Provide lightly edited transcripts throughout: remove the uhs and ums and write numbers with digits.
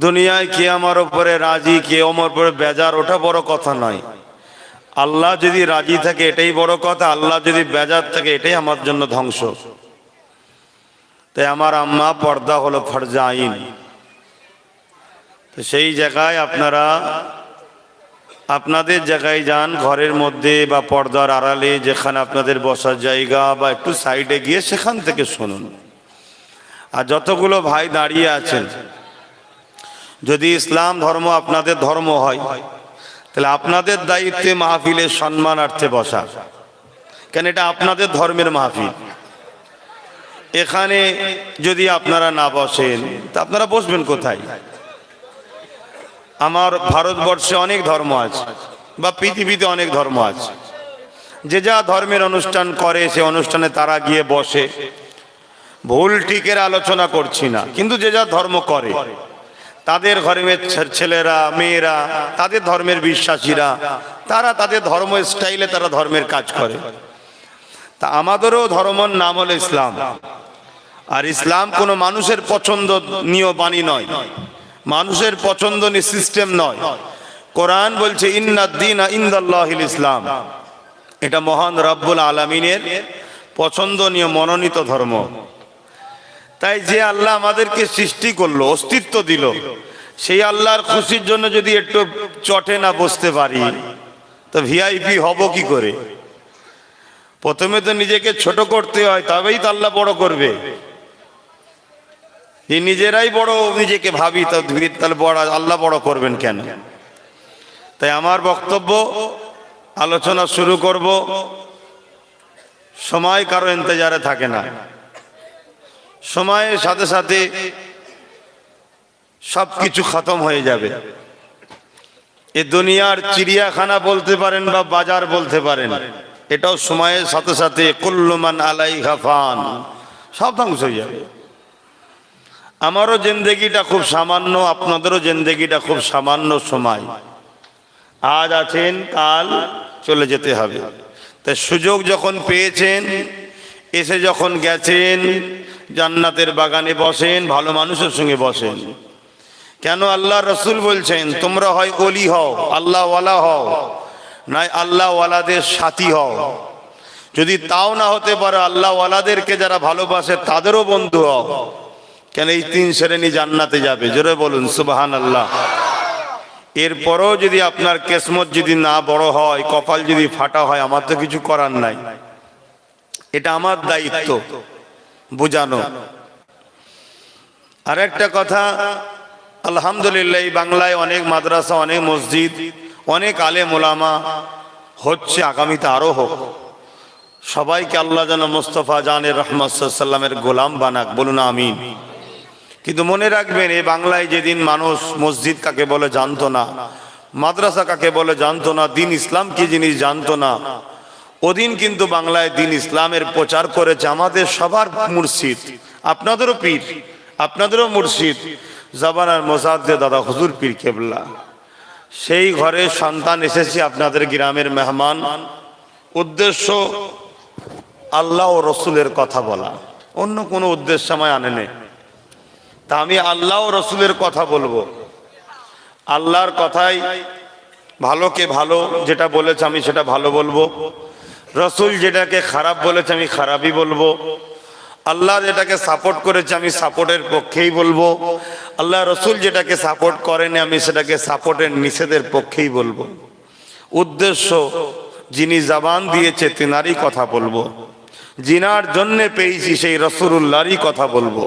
দুনিয়ায় কে আমার উপরে রাজি, কে আমার উপরে বেজার, ওটা বড় কথা নয়। আল্লাহ যদি রাজি থাকে এটাই বড় কথা, আল্লাহ যদি বেজার থাকে এটাই আমার জন্য ধ্বংস। তাই আমার আম্মা পর্দা হলো ফরজে আইন। তো সেই জায়গায় আপনারা আপনাদের জায়গায় যান, ঘরের মধ্যে বা পর্দার আড়ালে যেখানে আপনাদের বসার জায়গা বা একটু সাইডে গিয়ে সেখান থেকে শুনুন। আর যতগুলো ভাই দাঁড়িয়ে আছেন, যদি ইসলাম ধর্ম আপনাদের ধর্ম হয় তাহলে আপনাদের দায়িত্বে মাহফিলের সম্মানার্থে বসা, কেন এটা আপনাদের ধর্মের মাহফিল। এখানে যদি আপনারা না বসেন তা আপনারা বসবেন কোথায়? আমার ভারতবর্ষে অনেক ধর্ম আছে বা পৃথিবীতে অনেক ধর্ম আছে, যে যা ধর্মের অনুষ্ঠান করে সে অনুষ্ঠানে তারা গিয়ে বসে। ভুল ঠিকের আলোচনা করছি না, কিন্তু যে যা ধর্ম করে তাদের ধর্মের ছেলেরা মেয়েরা, তাদের ধর্মের বিশ্বাসীরা, তারা তাদের ধর্ম স্টাইলে তারা ধর্মের কাজ করে। তা আমাদেরও ধর্মের নাম হলো ইসলাম। আর ইসলাম কোনো মানুষের পছন্দনীয় বাণী নয়, মানুষের পছন্দনীয় সিস্টেম নয়। কোরআন বলছে ইন্নাদ-দীনা ইনদাল্লাহিল ইসলাম, এটা মহান রব্বুল আলামিনের পছন্দনীয় মনোনীত ধর্ম। তাই যে আল্লাহ আমাদেরকে সৃষ্টি করলো, অস্তিত্ব দিল, সেই আল্লাহর খুশির জন্য যদি একটু চটে না বসতে পারি তো ভিআইপি হব কি করে? প্রথমে তো নিজেকে ছোট করতে হয়, তবেই তো আল্লাহ বড় করবে। নিজেরাই বড় নিজেকে ভাবি তাহলে বড় আল্লাহ বড় করবেন কেন? তাই আমার বক্তব্য, আলোচনা শুরু করব। সময় কারো ইন্তজারে থাকে না, সময়ের সাথে সাথে সবকিছু খতম হয়ে যাবে। এ দুনিয়ার চিড়িয়াখানা বলতে পারেন বা বাজার বলতে পারেন, এটাও সময়ের সাথে সাথে কুল্লু মান আলাইহা ফান, সব ধ্বংস হয়ে যাবে। আমারও জিন্দেগিটা খুব সামান্য, আপনাদেরও জিন্দেগিটা খুব সামান্য সময়। আজ আছেন, কাল চলে যেতে হবে। তাই সুযোগ যখন পেয়েছেন, এসে যখন গেছেন, জান্নাতের বাগানে বসেন, ভালো মানুষের সঙ্গে বসেন। কেন? আল্লাহ রসুল বলছেন তোমরা হয় ওলি হও, আল্লাহ ওয়ালা হও, নয় আল্লাহ ওয়ালাদের সাথী হও। যদি তাও না হতে পারে, আল্লাহ ওয়ালাদেরকে যারা ভালোবাসে তাদেরও বন্ধু হও। কেন? এই তিন শ্রেণী জান্নাতে যাবে। জোরে বলুন সুবহানাল্লাহ। এরপরও যদি আপনার কিসমত যদি না বড় হয়, কপাল যদি ফাটা হয়, আমার তো কিছু করার নাই। এটা আমার দায়িত্ব বুঝানো। আর একটা কথা, আলহামদুলিল্লাহ বাংলায় অনেক মাদ্রাসা, অনেক মসজিদ, অনেক আলেম ওলামা হচ্ছে, আগামীতে আরো হোক। সবাইকে আল্লাহ যেন মুস্তাফা জানের রহমত সাল্লামের গোলাম বানাক, বলুন আমিন। কিন্তু মনে রাখবেন, এই বাংলায় যেদিন মানুষ মসজিদ কাকে বলে জানতো না, মাদ্রাসা কাকে বলে জানতো না, দিন ইসলাম কি জিনিস জানতো না, ওদিন কিন্তু বাংলায় দিন ইসলামের প্রচার করেছে আমাদের সবার মুর্শিদ, আপনাদেরও পীর, আপনাদেরও মুর্শিদ, জাবানার মোজাদ্দে দাদা হুজুর পীর কেবলা। সেই ঘরে সন্তান এসেছে, আপনাদের গ্রামের মেহমান। উদ্দেশ্য আল্লাহ ও রসুলের কথা বলা, অন্য কোনো উদ্দেশ্য আমায় আনে নেই। তা আমি আল্লাহ ও রসুলের কথা বলবো। আল্লাহর কথাই ভালোকে ভালো, যেটা বলেছে আমি সেটা ভালো বলবো। রসুল যেটাকে খারাপ বলেছে আমি খারাপই বলবো। আল্লাহ যেটাকে সাপোর্ট করেছে আমি সাপোর্টের পক্ষেই বলবো। আল্লাহ রসুল যেটাকে সাপোর্ট করেনি আমি সেটাকে সাপোর্টের নিষেধের পক্ষেই বলবো। উদ্দেশ্য, যিনি জবান দিয়েছে তিনারই কথা বলবো, জিনার জন্যে পেয়েছি সেই রসুলুল্লাহরই কথা বলবো।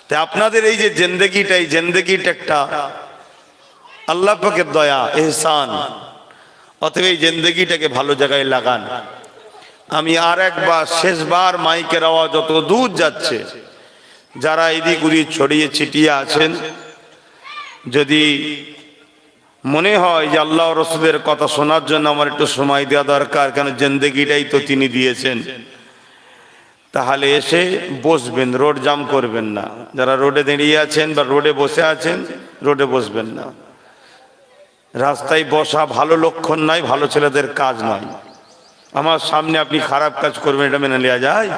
তাই আপনাদের এই যে জিন্দেগিটা, এই জিন্দেগিটা একটা আল্লাহ পাকের দয়া, এহসান। অতএব এই জিন্দেগিটাকে ভালো জায়গায় লাগান। আমি আর একবার, শেষবার মাইকের আওয়াজ যত দূর যাচ্ছে, যারা এদিক ওদিক ছড়িয়ে ছিটিয়ে আছেন, যদি মনে হয় যে আল্লাহ রসুলের কথা শোনার জন্য আমার একটু সময় দেওয়া দরকার, কেন জিন্দেগিটাই তো তিনি দিয়েছেন, তাহলে এসে বসবেন, রোড জাম করবেন না। যারা রোডে দাঁড়িয়ে আছেন বা রোডে বসে আছেন, রোডে বসবেন না। রাস্তায় বসা ভালো লক্ষণ নয়, ভালো ছেলেদের কাজ নয়। আমার সামনে আপনি খারাপ কাজ করবেন, এটা মেনে নেওয়া যায়?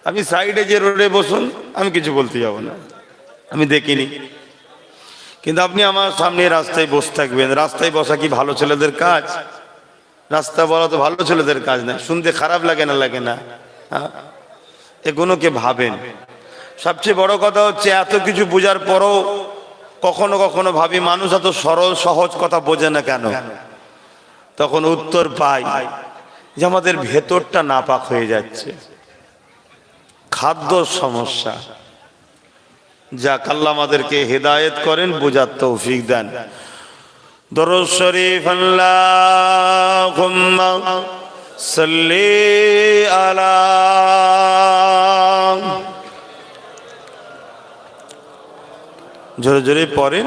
আপনি সাইডে যে রোডে বসুন, আমি কিছু বলতে যাব না, আমি দেখিনি। কিন্তু আপনি আমার সামনে রাস্তায় বসে থাকবেন, রাস্তায় বসা কি ভালো ছেলেদের কাজ? রাস্তা বলা তো ভালো ছেলেদের কাজ না। শুনতে খারাপ লাগে না? লাগে না? হ্যাঁ, এগুলোকে ভাবেন। সবচেয়ে বড় কথা হচ্ছে এত কিছু বোঝার পরও কখনো কখনো ভাবি মানুষ এত সরল সহজ কথা বোঝে না কেন? তখন উত্তর পাই যে আমাদের ভেতরটা নাপাক হয়ে যাচ্ছে, খাদ্য সমস্যা। যাক, আল্লাহ আমাদেরকে হেদায়েত করেন, বোঝার তৌফিক দেন। দরুদ শরীফ আল্লাহুম্মা সাল্লি আলা, জোরে জোরে পড়েন।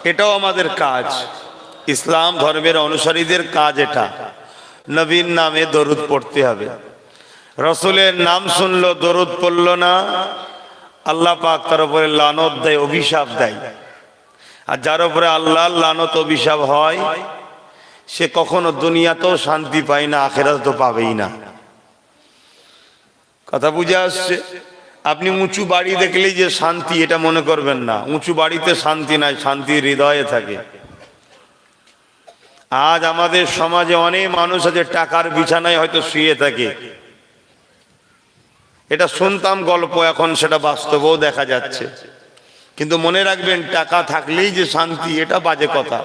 এটাও আমাদের কাজ, ইসলাম ধর্মের অনুসারীদের কাজ এটা। নবীর নামে দরুদ পড়তে হবে। রসুলের নাম শুনলো, দরুদ পড়লো না, আল্লাহ পাক তার উপরে লানত দেয়, অভিশাপ দেয়। আর যার উপরে আল্লাহর লানত অভিশাপ হয় সে কখনো দুনিয়াতেও শান্তি পায় না, আখিরাতে তো পাবেই না। কথা বুঝে আসছে? আপনি উঁচু বাড়ি দেখলেই যে শান্তি, এটা মনে করবেন না। উঁচু বাড়িতে শান্তি নাই, শান্তি হৃদয়ে থাকে। আজ আমাদের সমাজে অনেক মানুষ আছে টাকার বিছানায় হয়তো শুয়ে থাকে। এটা শুনতাম গল্প, এখন সেটা বাস্তবেও দেখা যাচ্ছে। কিন্তু মনে রাখবেন, টাকা থাকলেই যে শান্তি, এটা বাজে কথা।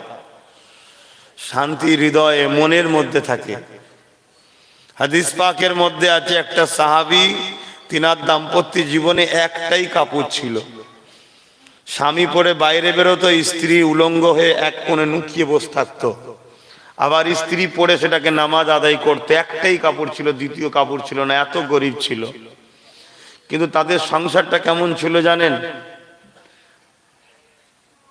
শান্তি হৃদয়ে, মনের মধ্যে থাকে। হাদিস পাকের মধ্যে আছে একটা সাহাবী, তিনার দাম্পত্য জীবনে একটাই কাপড় ছিল। স্বামী পরে বাইরে বেরোতো, স্ত্রী উলঙ্গ হয়ে এক কোণে নুকিয়ে বসে থাকতো। আবার স্ত্রী পরে সেটাকে নামাজ আদায় করতে, একটাই কাপড় ছিল, দ্বিতীয় কাপড় ছিল না। এত গরিব ছিল। কিন্তু তাদের সংসারটা কেমন ছিল জানেন?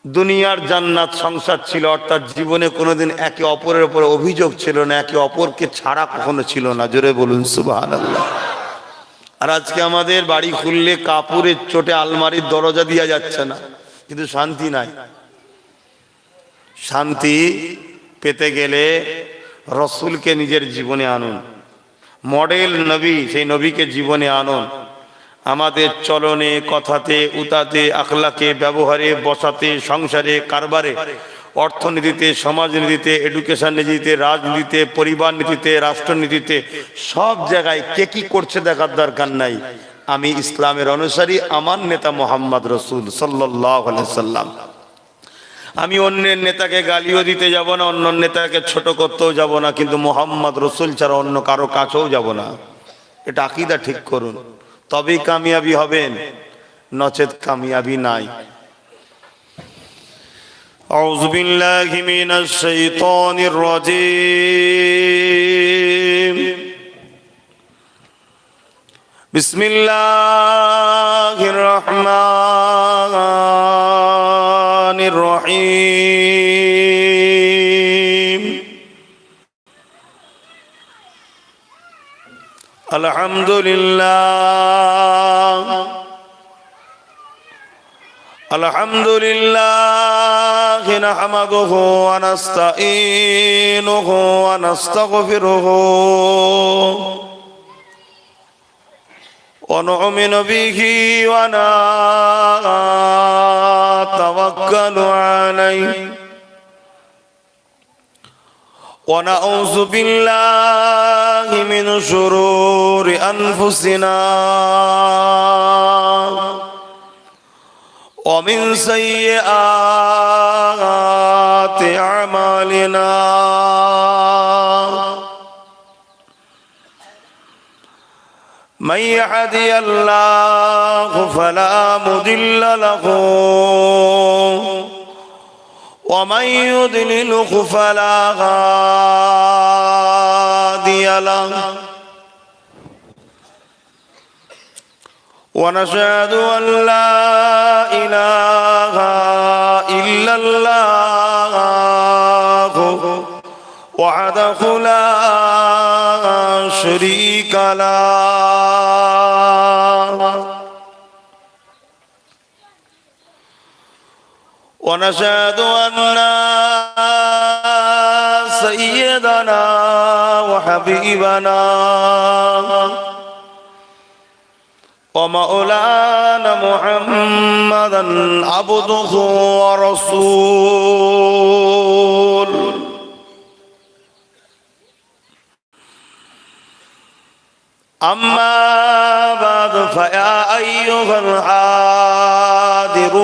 দুনিয়ার জান্নাত সংসার ছিল। অর্থাৎ জীবনে কোনোদিন একে অপরের উপর অভিযোগ ছিল না, একে অপরকে ছাড়া কখনো ছিল না। জোরে বলুন সুবহানাল্লাহ। আর আজকে আমাদের বাড়ি খুললে কাপড়ের চোটে আলমারির দরজা দিয়া যাচ্ছে না, কিন্তু শান্তি নাই। শান্তি পেতে গেলে রসুলকে নিজের জীবনে আনুন। মডেল নবী, সেই নবীকে জীবনে আনুন। আমাদের চলনে, কথাতে, উতাতে, আখলাকে, ব্যবহারে, বসাতে, সংসারে, কারবারে, অর্থনীতিতে, সমাজনীতিতে, এডুকেশন নীতিতে, রাজনীতিতে, পরিবার নীতিতে, রাষ্ট্রনীতিতে, সব জায়গায় কে কি করছে দেখার দরকার নাই। আমি ইসলামের অনুসারী, আমার নেতা মোহাম্মদ রসুল সাল্লাল্লাহু আলাইহি সাল্লাম। আমি অন্যের নেতাকে গালিও দিতে যাব না, অন্য নেতাকে ছোট করতেও যাব না, কিন্তু মোহাম্মদ রসুল ছাড়া অন্য কারো কাছেও যাব না। এটা আকীদা ঠিক করুন, তবেই কামিয়াবি হবেন, নচেত কামিয়াবি নাই। আউযু বিল্লাহি মিনাশ শাইতানির রাজীম। বিসমিল্লাহির রহমানির রহিম। আলহামদুলিল্লাহ, আলহামদুলিল্লাহ নাহমাদুহু ওয়া নাস্তাঈনুহু ওয়া নাস্তাগফিরুহু ওয়া নু'মিনু বিহি ওয়া নাতাওয়াক্কালু আলাইহি ওয়া নাউযু বিল্লাহি মিন শুরুরি আনফুসিনা ওয়া মিন সাইয়্যাতি আমালিনা। মান ইয়াহদিহিল্লাহু ফালা মুদিল্লা লাহু ওয়া মান ইউদ্লিলহু ফালা হাদিয়া লাহু। ونشهد أن لا إله إلا الله وحده لا شريك له ونشهد أن سيدنا وحبيبنا ومولانا محمدا عبده ورسوله. أما بعد فيا أيها الحاضرون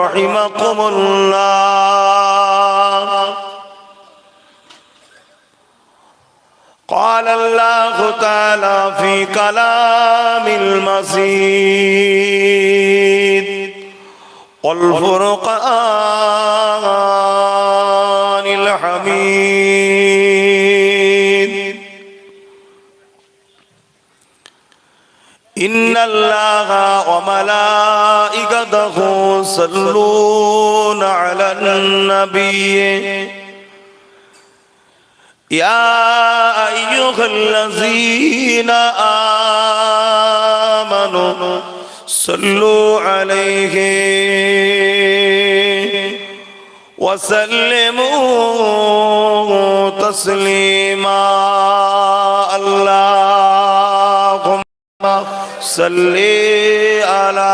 رحمكم الله. قال الله تعالى في كلام المجيد والفرقان الحميد: إن الله وملائكته يصلون على النبي يا أيها الذين آمنوا صلوا عليه وسلموا تسليما. اللهم صل على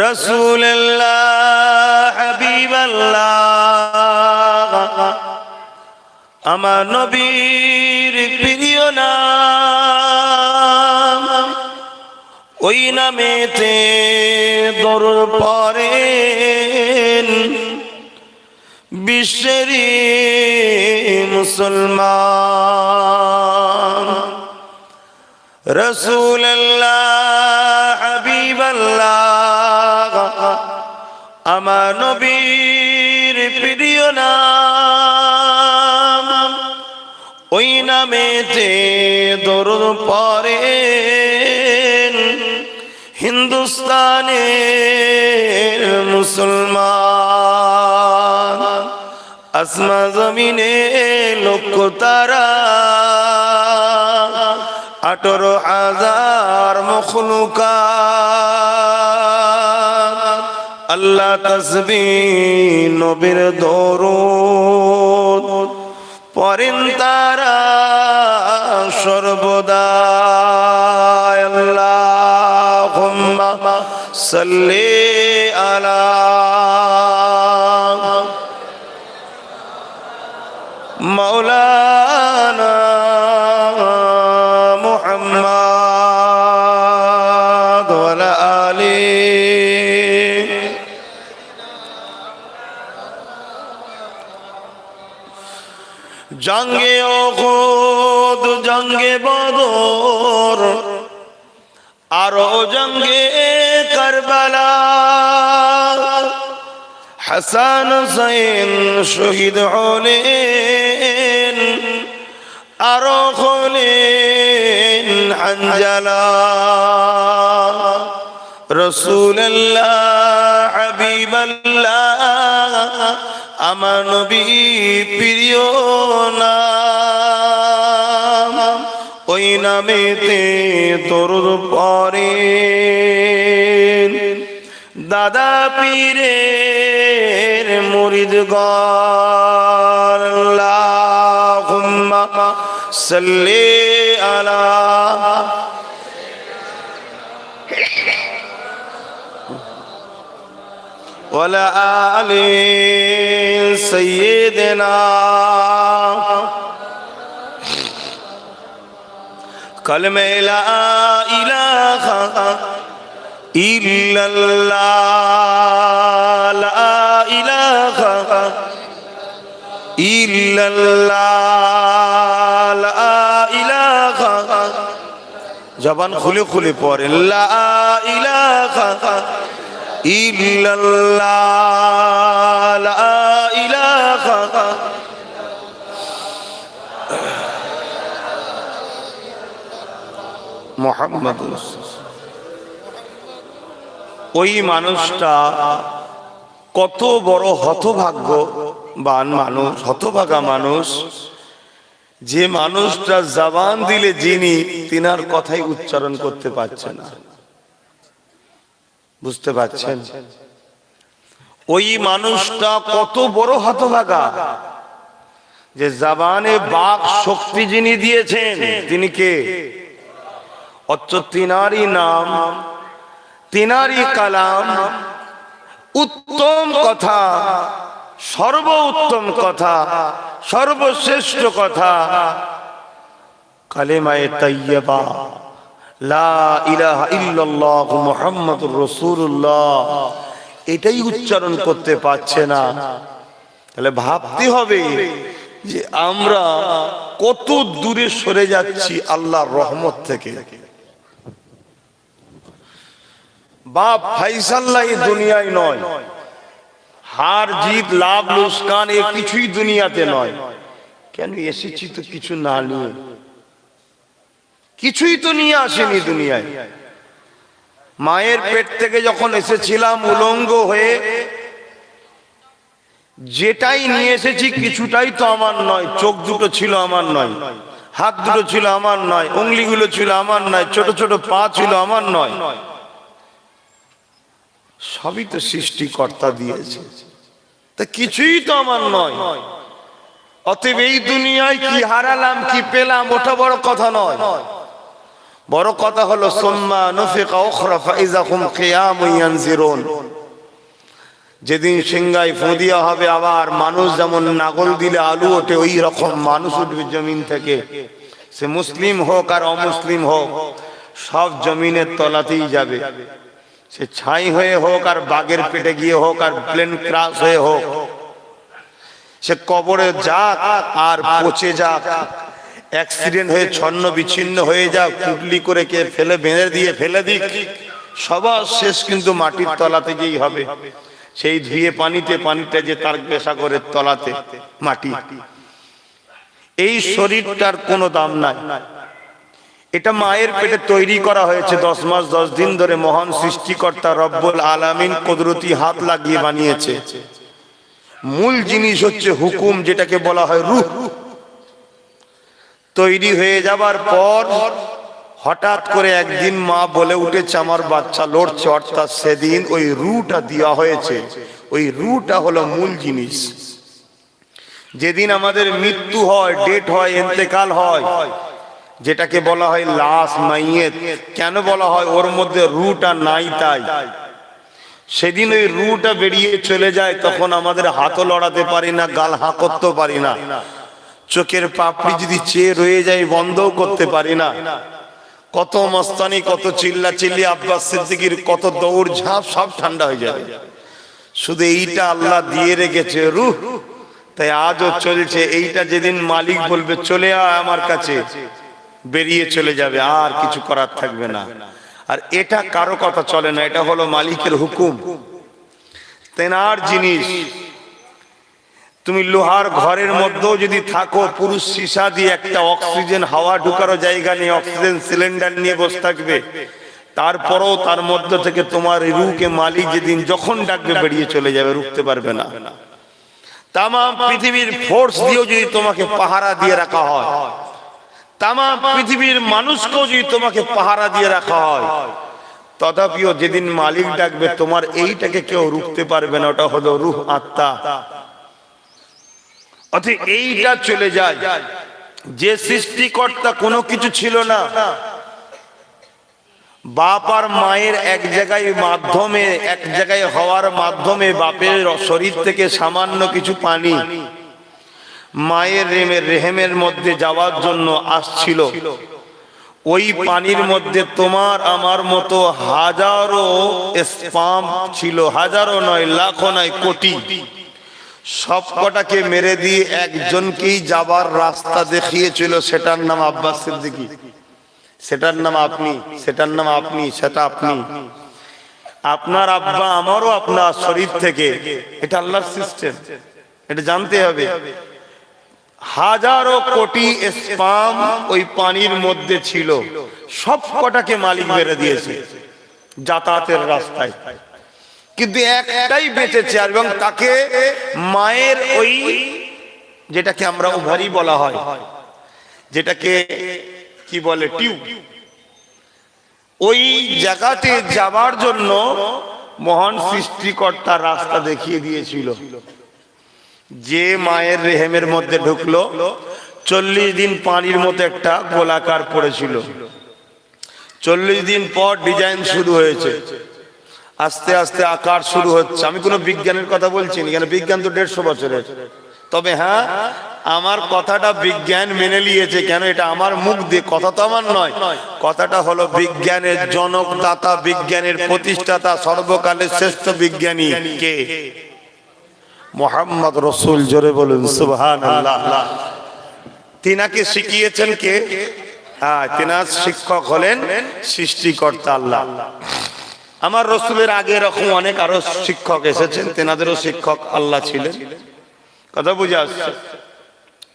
رسول الله حبيب الله আমার নবীর প্রিয় নাম, ওই নামেতে দরুদ পড়েন বিশ্বের মুসলমান। রাসূলুল্লাহ হাবিবাল্লাহ আমার নবীর প্রিয় নাম, ওই নামেতে দরুদ পড়েন হিন্দুস্তানের মুসলমান। আসমান জমিনে লক্ষ তারা 18,000 মখলুকাত আল্লাহ তাসবিহ নবীর দরুদ পড়েন তারা সর্বদা। আল্লাহুম্মা সাল্লি আলা মাওলানা মুহাম্মদ ওয়া আলা আলিহি। জঙ্গে উহুদ, জঙ্গে বদর, আরো জঙ্গে কারবালা, হাসান হুসাইন শহীদ হলেন, আরো হলেন হানজালা। রাসূলুল্লাহ হাবিবাল্লাহ আমার নবী প্রিয় নাম, ওই নামেতে দরুদ পড়েন দাদা পীরের মুরিদগণ। আল্লাহুম্মা সাল্লি আলা ওয়া আলা আলি সাইয়্যিদিনা। কালেমা লা ইলাহা ইল্লাল্লাহ, লা ইলাহা ইল্লাল্লাহ, লা ইলাহা, জবান খুলে খুলে পড়ে লা ইলাহা ইল্লাল্লাহ, লা ইলাহা। মুহাম্মদ ওই মানুষটা কত বড় হতভাগ্যবান মানুষ, হতভাগা মানুষ, যে মানুষটা জবান দিলে যিনি তিনার কথাই উচ্চারণ করতে পারছে না, বুঝতে পারছেন? ওই মানুষটা কত বড় হতভাগা, যে জবানে বাক শক্তি যিনি দিয়েছেন তিনি কে? অথচ তিনারই নাম, তিনারই কালাম, উত্তম কথা, সর্বোত্তম কথা, সর্বশ্রেষ্ঠ কথা, কালেমায়ে তাইয়্যিবা লা ইলাহা ইল্লাল্লাহ মুহাম্মাদুর রাসূলুল্লাহ, এটাই উচ্চারণ করতে পারছে না। তাহলে ভাবতে হবে যে আমরা কত দূরে সরে যাচ্ছি আল্লাহর রহমত থেকে। বাপ ফাইসাল্লা এই দুনিয়ায় নয়, হার জিত লাভ লোকসান এ কিছুই দুনিয়াতে নয়। কেন এসেছি তো কিছু না নিয়ে, কিছুই তো নিয়ে আসেনি দুনিয়ায়। মায়ের পেট থেকে যখন এসেছিলাম উলঙ্গ হয়ে, যেটাই নিয়ে এসেছি কিছুটাই তো আমার নয়। চোখ দুটো ছিল আমার নয়, হাত দুটো ছিল আমার নয়, উংলিগুলো ছিল আমার নয়, ছোট ছোট পা ছিল আমার নয়, সবই তো সৃষ্টিকর্তা দিয়েছে, তা কিছুই তো আমার নয়। অতএব এই দুনিয়ায় কি হারালাম কি পেলাম ওটা বড় কথা নয়। বড় কথা হলো সুম্মা নুফিকা উখরা ফাইযা হুম কিয়ামুন ইয়ানজিরুন, যেদিন সিংহায় ফু দেওয়া হবে আবার মানুষ যেমন নাগল দিলে আলু ওঠে, ওই রকম মানুষ উঠবে জমিন থেকে। সে মুসলিম হোক আর অমুসলিম হোক, সব জমিনের তলাতেই যাবে। সে ছাই হয়ে হোক আর বাঘের পেটে গিয়ে হোক আর প্লেন ক্রাশ হয়ে হোক, সে কবরে যাক আর পচে যাক, অ্যাক্সিডেন্ট হয়ে ছন্ন বিচ্ছিন্ন হয়ে যাক, কুটলি করে কে ফেলে বেঁধে দিয়ে ফেলে দিক, সবার শেষ কিন্তু মাটির তলাতে গিয়েই হবে। সেই ধুয়ে পানিতে, পানিটা যে তার পেশাগরের তলাতে মাটি। এই শরীরটার কোনো দাম নাই। এটা মায়ের পেটে তৈরি করা হয়েছে 10 মাস 10 দিন ধরে। মহান সৃষ্টিকর্তা রব্বুল আলামিন কুদরতি হাত লাগিয়ে বানিয়েছে। মূল জিনিস হচ্ছে হুকুম, যেটাকে বলা হয় রূহ। তৈরি হয়ে যাবার পর হঠাৎ করে একদিন মা বলে উঠেছে আমার বাচ্চা লড়ছে, অর্থাৎ সেদিন ওই রূহটা দেওয়া হয়েছে। ওই রূহটা হলো মূল জিনিস। যেদিন আমাদের মৃত্যু হয়, ডেট হয়, ইন্তেকাল হয়, যেটাকে বলা হয় লাশ, মাইয়েত। কেন বলা হয়? ওর মধ্যে রূহটা নাই তাই। সেদিন ওই রূহটা বেরিয়ে চলে যায়, তখন আমাদের হাতও লড়াতে পারি না, গাল হাঁ করতেও পারি না, চোখের পাপড়ি যদি চেয়ে রয়ে যায় বন্ধও করতে পারি না। কত মস্তানি, কত চিল্লা চিল্লি, আব্বাস সিদ্দিকীর কত দৌড় ঝাঁপ, সব ঠান্ডা হয়ে যাবে। শুধু এইটা আল্লাহ দিয়ে রেখেছে রূহ, তাই আজও চলছে। এইটা যেদিন মালিক বলবে চলে আয় আমার কাছে, বেরিয়ে চলে যাবে, আর কিছু করার থাকবে না। আর এটা কারো কথা চলে না, এটা হলো মালিকের হুকুম, তেনার জিনিস। তুমি লোহার ঘরের মধ্যেও যদি থাকো, পুরুষ সীসা দিয়ে একটা অক্সিজেন হাওয়া ঢুকারও জায়গা নিয়ে অক্সিজেন সিলিন্ডার নিয়ে বসে থাকবে, তারপরেও তার মধ্য থেকে তোমার রূহকে মালিক যেদিন যখন ডাকবে বেরিয়ে চলে যাবে, রুখতে পারবে না। তামাম পৃথিবীর ফোর্স দিয়েও যদি তোমাকে পাহারা দিয়ে রাখা হয়, তামাম পৃথিবীর মানুষকেও যদি তোমাকে পাহারা দিয়ে রাখা হয়, তথাপিও যেদিন মালিক ডাকবে তোমার এইটাকে কেউ রুখতে পারবে না। ওটা হলো রূহ, আত্মা। অর্থাৎ এইটা চলে যায়। যে সৃষ্টিকর্তা কোনো কিছু ছিল না, বাপ আর মায়ের এক জায়গায় মাধ্যমে, এক জায়গায় হওয়ার মাধ্যমে বাপের শরীর থেকে সামান্য কিছু পানি মায়ের রেহেমের মধ্যে যাওয়ার জন্য আসছিল। ওই পানির মধ্যে তোমার আমার মতো হাজারো স্পাম ছিল, হাজারো নয়, লাখো নয়, কোটি। সব কটাকে মেরে দিয়ে একজনকেই যাবার রাস্তা দেখিয়েছিল, সেটার নাম আব্বাস সিদ্দিকী, সেটার নাম আপনি, সেটার নাম আপনি, সেটা আপনি। আপনার আব্বা আমারও আপনার শরীর থেকে, এটা আল্লাহর সিস্টেম, এটা জানতে হবে। হাজারো কোটি স্পাম ওই পানির মধ্যে ছিল, সব কটাকে মালিক মেরে দিয়েছে যাতায়াতের রাস্তায়, কিন্তু একটাই বেঁচেছে, এবং তাকে মায়ের ওই যেটাকে আমরা ওভারি বলা হয়, যেটাকে কি বলে টিউব, ওই জায়গাতে যাবার জন্য মহান সৃষ্টিকর্তা রাস্তা দেখিয়ে দিয়েছিল। যে মায়ের রেহেমের মধ্যে ঢুকলো 40 দিন পানির মতো একটা গোলাকার পড়েছিল। 40 দিন পর ডিজাইন শুরু হয়েছে, আস্তে আস্তে আকার শুরু হচ্ছে। আমি কোনো বিজ্ঞানের কথা বলছি না, কেন বিজ্ঞান তো 150 বছরের। তবে হ্যাঁ, আমার কথাটা বিজ্ঞান মেনে নিয়েছে। কেন? এটা আমার মুখ দিয়ে, কথা তো আমার নয়, কথাটা হলো বিজ্ঞানের জনক দাতা, বিজ্ঞানের প্রতিষ্ঠাতা, সর্বকালের শ্রেষ্ঠ বিজ্ঞানী কে? মুহাম্মদ রাসূল। জোরে বলুন সুবহানাল্লাহ। তিনাকে শিখিয়েছেন কে? হ্যাঁ, তিনার শিক্ষক হলেন সৃষ্টিকর্তা আল্লাহ। আমার রাসূলের আগে এরকম অনেক আরো শিক্ষক এসেছেন, তেনাদেরও শিক্ষক আল্লাহ ছিলেন। কথা বুঝে আসছে?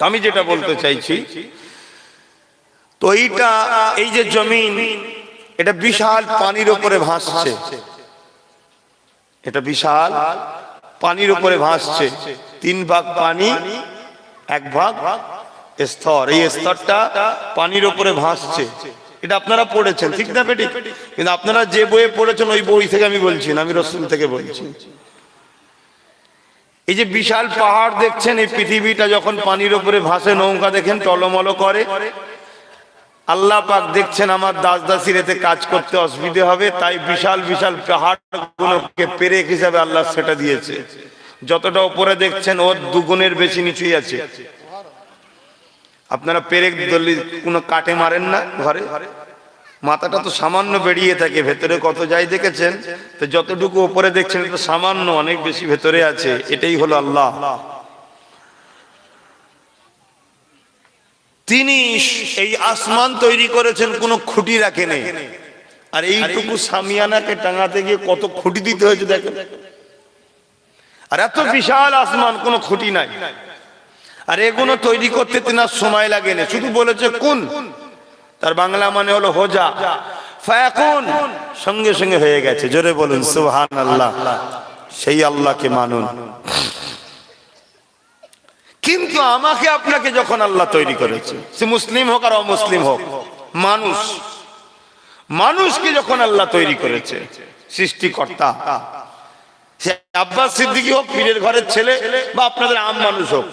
আমি যেটা বলতে চাইছি, তো এইটা, এই যে জমিন, এটা বিশাল পানির উপরে ভাসছে, এটা বিশাল পানির উপরে ভাসছে। 3 ভাগ পানি, 1 ভাগ স্তর। এই স্তরটা পানির উপরে ভাসছে। এটা আপনারা পড়েছেন, ঠিক না বেটি? কিন্তু আপনারা যে বইয়ে পড়েছেন ওই বই থেকে আমি বলছি না, আমি রাসূল থেকে বলছি। এই যে বিশাল পাহাড় দেখছেন, এই পৃথিবীটা যখন পানির উপরে ভাসে, নৌকা দেখেন টলমল করে। আল্লাহ পাক দেখছেন আমার দাস দাসীর এতে কাজ করতে অসুবিধা হবে, তাই বিশাল বিশাল পাহাড়গুলোকে পেরেক হিসাবে আল্লাহ সেটা দিয়েছে। যতটা উপরে দেখছেন ওর 2 গুণের বেশি নিচুই আছে। আপনারা পেরেক দলি কোনো কাটে মারেন না ঘরে? মাথাটা তো সামান্য বেরিয়ে থাকে, ভেতরে কত যাই দেখেছেন? তো যতটুকু উপরে দেখছেন এটা সামান্য, অনেক বেশি ভেতরে আছে। এটাই হলো আল্লাহ। তিনি এই আসমান তৈরি করেছেন, কোনো খুঁটি রাখেনি। আর এইটুকু সামিয়ানাকে টাঙাতে গিয়ে কত খুঁটি দিতে হয়েছে দেখেন। আর এত বিশাল আসমান, কোনো খুঁটি নাই। আর এগুলো তৈরি করতে তিনার সময় লাগেনি, শুধু বলেছে কুন। তার বাংলা মানে হলো হোজা, ফায়াকুন, সঙ্গে সঙ্গে হয়ে গেছে। জোরে বলুন সুবহানাল্লাহ। সেই আল্লাহকে মানুন। কিন্তু আমাকে আপনাকে যখন আল্লাহ তৈরি করেছে, সে মুসলিম হোক আর অমুসলিম হোক, মানুষকে যখন আল্লাহ তৈরি করেছে, সৃষ্টিকর্তা, সে আব্বাস সিদ্দিকী হোক, পীরের ঘরের ছেলে, বা আপনাদের আম মানুষ হোক,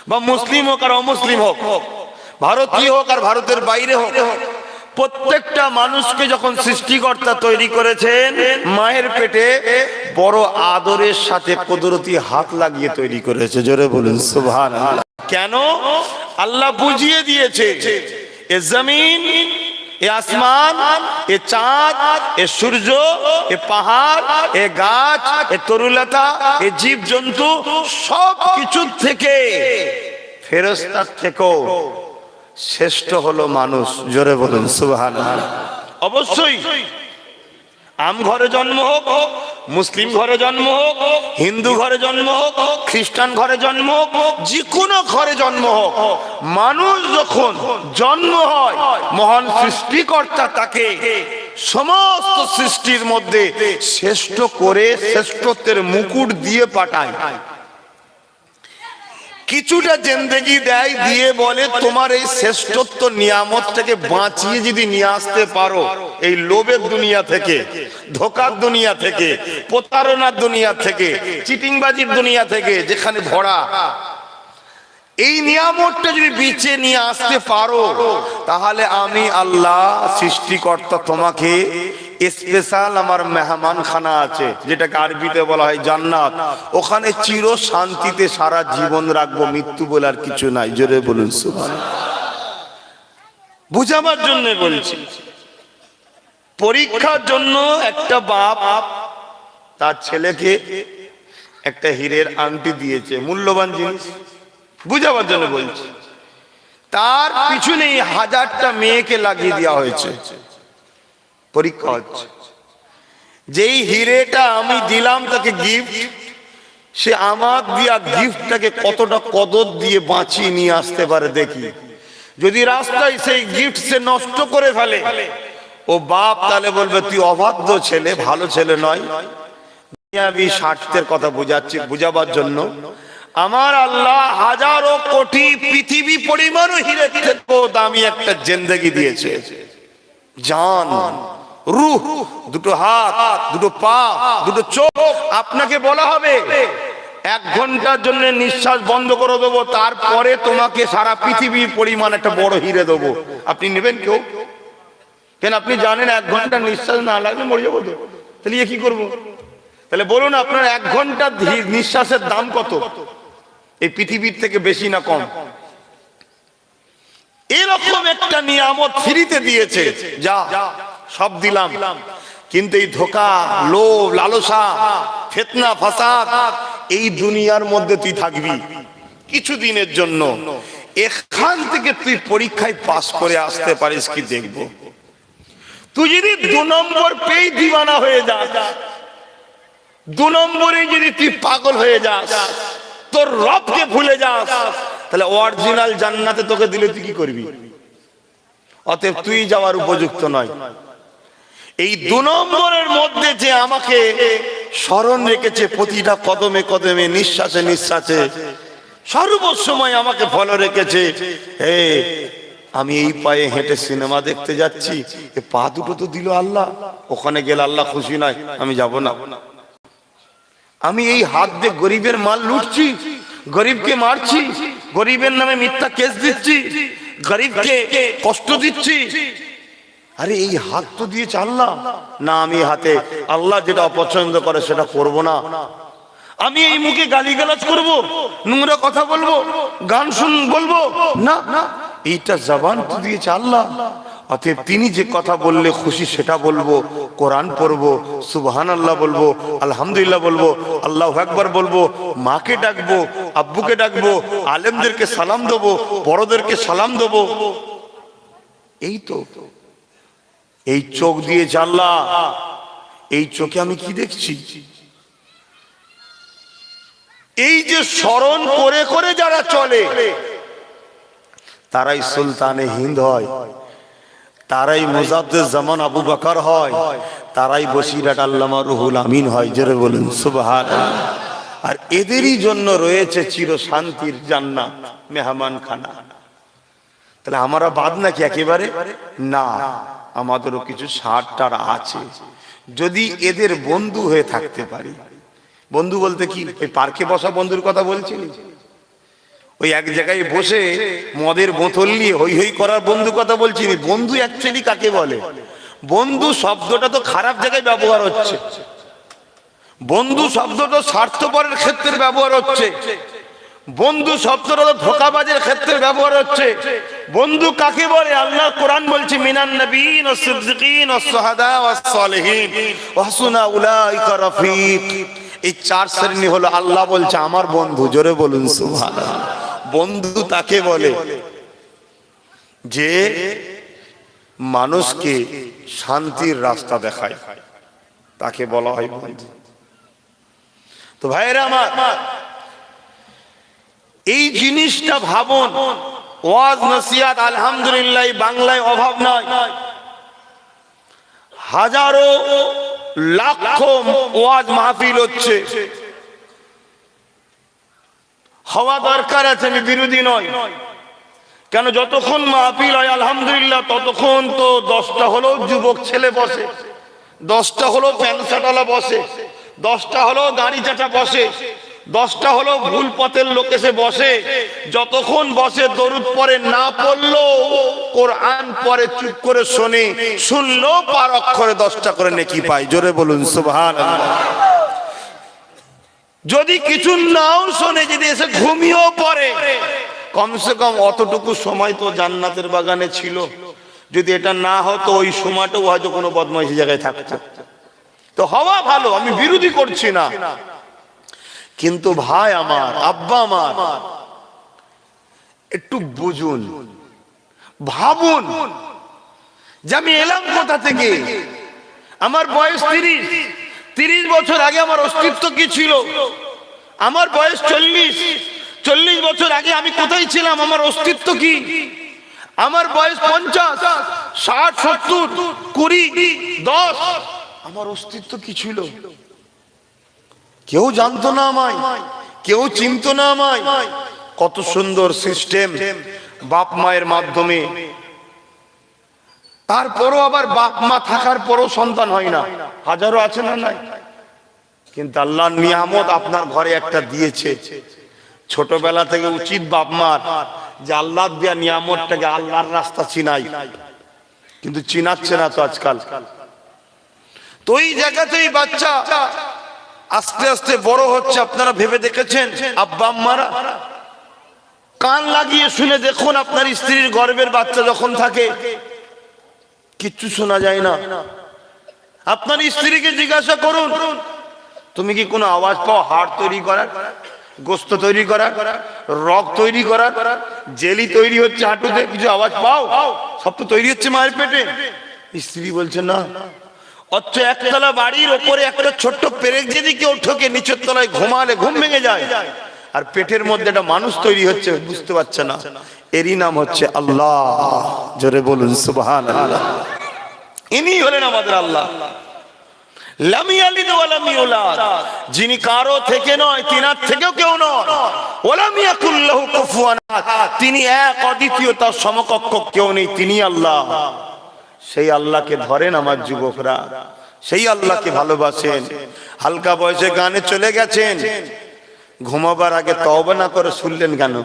বা মুসলিম হোক আর অমুসলিম হোক, ভারতীয় হোক আর ভারতের বাইরে হোক, প্রত্যেকটা মানুষকে যখন সৃষ্টিকর্তা তৈরি করেছেন, মায়ের পেটে বড় আদরের সাথে কুদরতি হাত লাগিয়ে তৈরি করেছে। জোরে বলুন সুবহানাল্লাহ। কেন? আল্লাহ বুঝিয়ে দিয়েছে, এ জমিন, এ আসমান, এ চাঁদ, এ সূর্য, এ পাহাড়, এ গাছ, এ তরুলতা, এ জীব জন্তু, সব কিছু থেকে, ফেরেশতার থেকেও শ্রেষ্ঠ হলো মানুষ। জোরে বলুন সুবহানাল্লাহ। অবশ্যই আম ঘরে জন্ম হোক, মুসলিম ঘরে জন্ম হোক, হিন্দু ঘরে জন্ম হোক, খ্রিস্টান ঘরে জন্ম হোক, যে কোনো ঘরে জন্ম হোক, মানুষ যখন জন্ম হয়, মহান সৃষ্টিকর্তা তাকে সমস্ত সৃষ্টির মধ্যে শ্রেষ্ঠ করে শ্রেষ্ঠত্বের মুকুট দিয়ে পাঠায়। কিছুটা জিন্দেগি দেয়, দিয়ে বলে তোমার এই শ্রেষ্ঠত্ব নিয়ামতটাকে বাঁচিয়ে যদি নিয়ে আসতে পারো এই লোভের দুনিয়া থেকে, ধোকার দুনিয়া থেকে, প্রতারণার দুনিয়া থেকে, চিটিংবাজির দুনিয়া থেকে যেখানে ভরা, এই নিয়ামতটা যদি বিচে নিয়ে আসতে পারো, তাহলে আমি আল্লাহ সৃষ্টিকর্তা তোমাকে স্পেশাল আমার মেহমানখানা আছে, যেটাকে আরবিতে বলা হয় জান্নাত, ওখানে চির শান্তিতে সারা জীবন রাখবো, মৃত্যু বলে আর কিছু নাই। জোরে বলুন সুবহানাল্লাহ। বুঝাবার জন্য বলছি, পরীক্ষার জন্য একটা বাপ তার ছেলেকে একটা হীরের আংটি দিয়েছে, মূল্যবান জিনিস, বুঝাবার জন্য বলছি। তার পিছনে 1000টা মেয়েকে লাগিয়ে দেওয়া হয়েছে, পরীক্ষা হচ্ছে। যেই হিরেটা আমি দিলাম তাকে গিফট, সে আমার দিয়া গিফটটাকে কতটা কদর দিয়ে বাঁচিয়ে নিয়ে আসতে পারে দেখি। যদি রাস্তায় সেই গিফট সে নষ্ট করে ফেলে, ও বাপ তাহলে বলবে তুই অবাধ্য ছেলে, ভালো ছেলে নয়। দুনিয়াবি স্বার্থের কথা বুঝাচ্ছি, বুঝাবার জন্য। আমার আল্লাহ হাজারো কোটি পৃথিবী পরিমাণও হীরের থেকেও দামি একটা জিন্দেগি দিয়েছে। জান, রূহ, দুটো হাত, দুটো পা, দুটো চোখ। আপনাকে বলা হবে 1 ঘন্টার জন্য নিঃশ্বাস বন্ধ করে দেবো, তারপরে তোমাকে সারা পৃথিবীর পরিমাণ একটা বড় হিরে দেবো। আপনি নেবেন কেউ? কেন আপনি জানেন 1 ঘন্টা নিঃশ্বাস না লাগলে মরে যাবো তো, তাহলে কি করবো? তাহলে বলুন আপনার 1 ঘন্টা নিঃশ্বাসের দাম কত? এই পৃথিবীর থেকে বেশি না কম? এরকম একটা নিয়ামত ফ্রিতে দিয়েছে, যা সব দিলাম, কিন্তু এই ধোঁকা, লোভ, লালসা, ফিতনা, ফাসাদ এই দুনিয়ার মধ্যে তুই থাকবি কিছু দিনের জন্য। এখান থেকে তুই পরীক্ষায় পাস করে আসতে পারিস কি দেখব। তুই যদি 2 নম্বর পেয়ে দিওয়ানা হয়ে যাস, 2 নম্বরে যদি তুই পাগল হয়ে যাস, তোর রবকে ভুলে যাস, তাহলে অরিজিনাল জান্নাতে তোকে দিলে তুই কি করবি? অতএব তুই যাওয়ার উপযুক্ত নয়। এই 2 নম্বরের মধ্যে যে আমাকে স্মরণ রেখেছে প্রতিটা কদমে কদমে, নিঃশ্বাসে নিঃশ্বাসে, সর্বসময় আমাকে ফলো রেখেছে। আমি এই পায়ে হেঁটে সিনেমা দেখতে যাচ্ছি, এ পা দুটো তো দিল আল্লাহ, ওখানে গেলে আল্লাহ খুশি নয়, আমি যাব না। আমি এই হাত দিয়ে গরিবের মাল লুটছি, গরিবকে মারছি, গরিবের নামে মিথ্যা কেস দিচ্ছি, গরিবকে কষ্ট দিচ্ছি, আরে এই হাত তো দিয়েছে আল্লাহ, না আমি হাতে আল্লাহ যেটা অপছন্দ করে সেটা করব না। আমি এই মুখে গালিগালাজ করব, নোংরা কথা বলবো, গান বলবো না, এইটা জবান তো দিয়েছে আল্লাহ। অতএব তিনি যে কথা বললে খুশি সেটা বলবো, কোরআন পড়বো, সুবহানাল্লাহ বলবো, আলহামদুলিল্লাহ বলবো, আল্লাহু আকবার বলবো, মাকে ডাকবো, আব্বুকে ডাকবো, আলেমদেরকে সালাম দেবো, বড়দেরকে সালাম দেবো। এই তো এই চোখ দিয়েছে আল্লাহ, এই চোখে আমি কি দেখছি? এই যে স্মরণ করে করে যারা চলে তারাই সুলতানে হিন্দ হয়, তারাই মুজাদ্দিদ জামান আবু বকর হয়, তারাই বসিরাত আল্লামা রুহুল আমিন হয়। জোরে বলুন সুবহানাল্লাহ। আর এদেরই জন্য রয়েছে চির শান্তির জান্নাত, মেহমান খানা। তাহলে আমরা বাদ নাকি একেবারে না? আমাদেরও কিছু ছাড় আছে, যদি এদের বন্ধু হয়ে থাকতে পারি। বন্ধু বলতে কি, ওই পার্কে বসা বন্ধুর কথা বলছি, ওই এক জায়গায় বসে মদের বোতল নিয়ে হই হই করার বন্ধু কথা বলছি। বন্ধু অ্যাকচুয়ালি কাকে বলে? বন্ধু শব্দটা তো খারাপ জায়গায় ব্যবহার হচ্ছে, বন্ধু শব্দটা স্বার্থপরের ক্ষেত্রে ব্যবহার হচ্ছে, বন্ধু শব্দটা তো ধোঁকাবাজের ক্ষেত্রে ব্যবহার হচ্ছে। বন্ধু কাকে বলে? আল্লাহ কোরআন বলছে মিনান নবিয়্যিন ওয়াস সিদ্দিকিন ওয়াস শুহাদা ওয়াস সালিহিন ওয়া হাসুনা উলাইকা রাফিক। এই 4 শ্রেণী হলো আল্লাহ বলছে আমার বন্ধু। জোরে বলুন সুবহানাল্লাহ। বন্ধু তাকে বলে যে মানুষকে শান্তির রাস্তা দেখায়, তাকে বলা হয় বন্ধু। তো ভাইরা আমার, এই জিনিসটা ভাবুন। ওয়াজ নসিহত আলহামদুলিল্লাহ বাংলায় অভাব নয়, হাজারো লাখো ওয়াজ মাহফিল হচ্ছে, হওয়া দরকার আছে, আমি বিরোধী নয়। কেন, যতক্ষণ মাহফিল হয় আলহামদুলিল্লাহ ততক্ষণ তো 10টা হলো যুবক ছেলে বসে, 10টা হলো প্যান্ট শার্টওয়ালা বসে, 10টা হলো দাড়ি চাচা বসে, 10টা হলো ভুল পথের লোক এসে বসে। যতক্ষণ বসে দরুদ পড়ে, না পড়লো কোরআন পড়ে, চুপ করে শোনে, শুনলো পার অক্ষরে 10টা করে নেকি পায়। জোরে বলুন সুবহানাল্লাহ। যদি কিছু নাও শোনে, যদি এসে ঘুমিয়েও পড়ে, কমসে কম অতটুকু সময় তো জান্নাতের বাগানে ছিল। যদি এটা না হতো ওই সময়টাও হয়তো কোনো বদমাইশি জায়গায় থাকতো। তো হওয়া ভালো, আমি বিরোধী করছি না, কিন্তু ভাই আমার, আব্বা আমার, একটু বুঝুন, ভাবুন যে আমি এলাম কোথা থেকে। আমার বয়স 30 বছর আগে আমার অস্তিত্ব কি ছিল? আমার বয়স 40 বছর আগে আমি কোথায় ছিলাম? আমার অস্তিত্ব কি? আমার বয়স 50, 60, 70, 20, 10, আমার অস্তিত্ব কি ছিল? কেউ জানতো না আমায়, কেউ চিনতো না আমায়। কত সুন্দর সিস্টেম বাপ মায়ের মাধ্যমে। তারপরও আবার বাপ মা থাকার পরও সন্তান হয় না, হাজারো আছে না নাই? কিন্তু আল্লাহর নিয়ামত আপনার ঘরে একটা দিয়েছে। ছোটবেলা থেকে উচিত বাপ মার যে আল্লাহ দেয়া নিয়ামতটাকে আল্লাহর রাস্তা চিনাই, কিন্তু চিনাচ্ছে না তো আজকাল। তো এই জায়গাতেই বাচ্চা আস্তে আস্তে বড় হচ্ছে। আপনারা ভেবে দেখেছেন আব্বা আম্মারা? কান লাগিয়ে শুনে দেখুন, আপনার স্ত্রীর গর্ভের বাচ্চা যখন থাকে কিচ্ছু শোনা যায় না। আপনার স্ত্রীকে জিজ্ঞাসা করুন, তুমি কি কোনো আওয়াজ পাও হাড় তৈরি করার, গোস্ত তৈরি করার, রগ তৈরি করার, জেলি তৈরি হচ্ছে হাঁটুতে, কিছু আওয়াজ পাও? সব তো তৈরি হচ্ছে মায়ের পেটে। স্ত্রী বলছে না। অথচ একতলা বাড়ির ওপরে একটা ছোট্ট পেরেক যদি কেউ ঠোকে, নিচের তলায় ঘুমালে ঘুম ভেঙে যায়, আর পেটের মধ্যে একটা মানুষ তৈরি হচ্ছে, বুঝতে পারছে না। এরই নাম হচ্ছে আল্লাহ। জোরে বলুন সুবহানাল্লাহ। ইনি হলেন আমাদের আল্লাহ। লাম ইয়ালিদ ওয়া লাম ইউলাদ, যিনি কারো থেকে নয়, তিনার থেকেও কেউ নয়। ওয়া লাম ইয়াকুল লাহু কুফুয়ান আহাদ, তিনি এক, অদ্বিতীয়, তার সমকক্ষ কেউ নেই, তিনি আল্লাহ। সেই আল্লাহকে ধরেন আমার যুবকরা, সেই আল্লাহকে ভালোবাসেন। হালকা বয়সে গানে চলে গেছেন, ঘুমাবার আগে তওবা না করে শুনলেন কেন?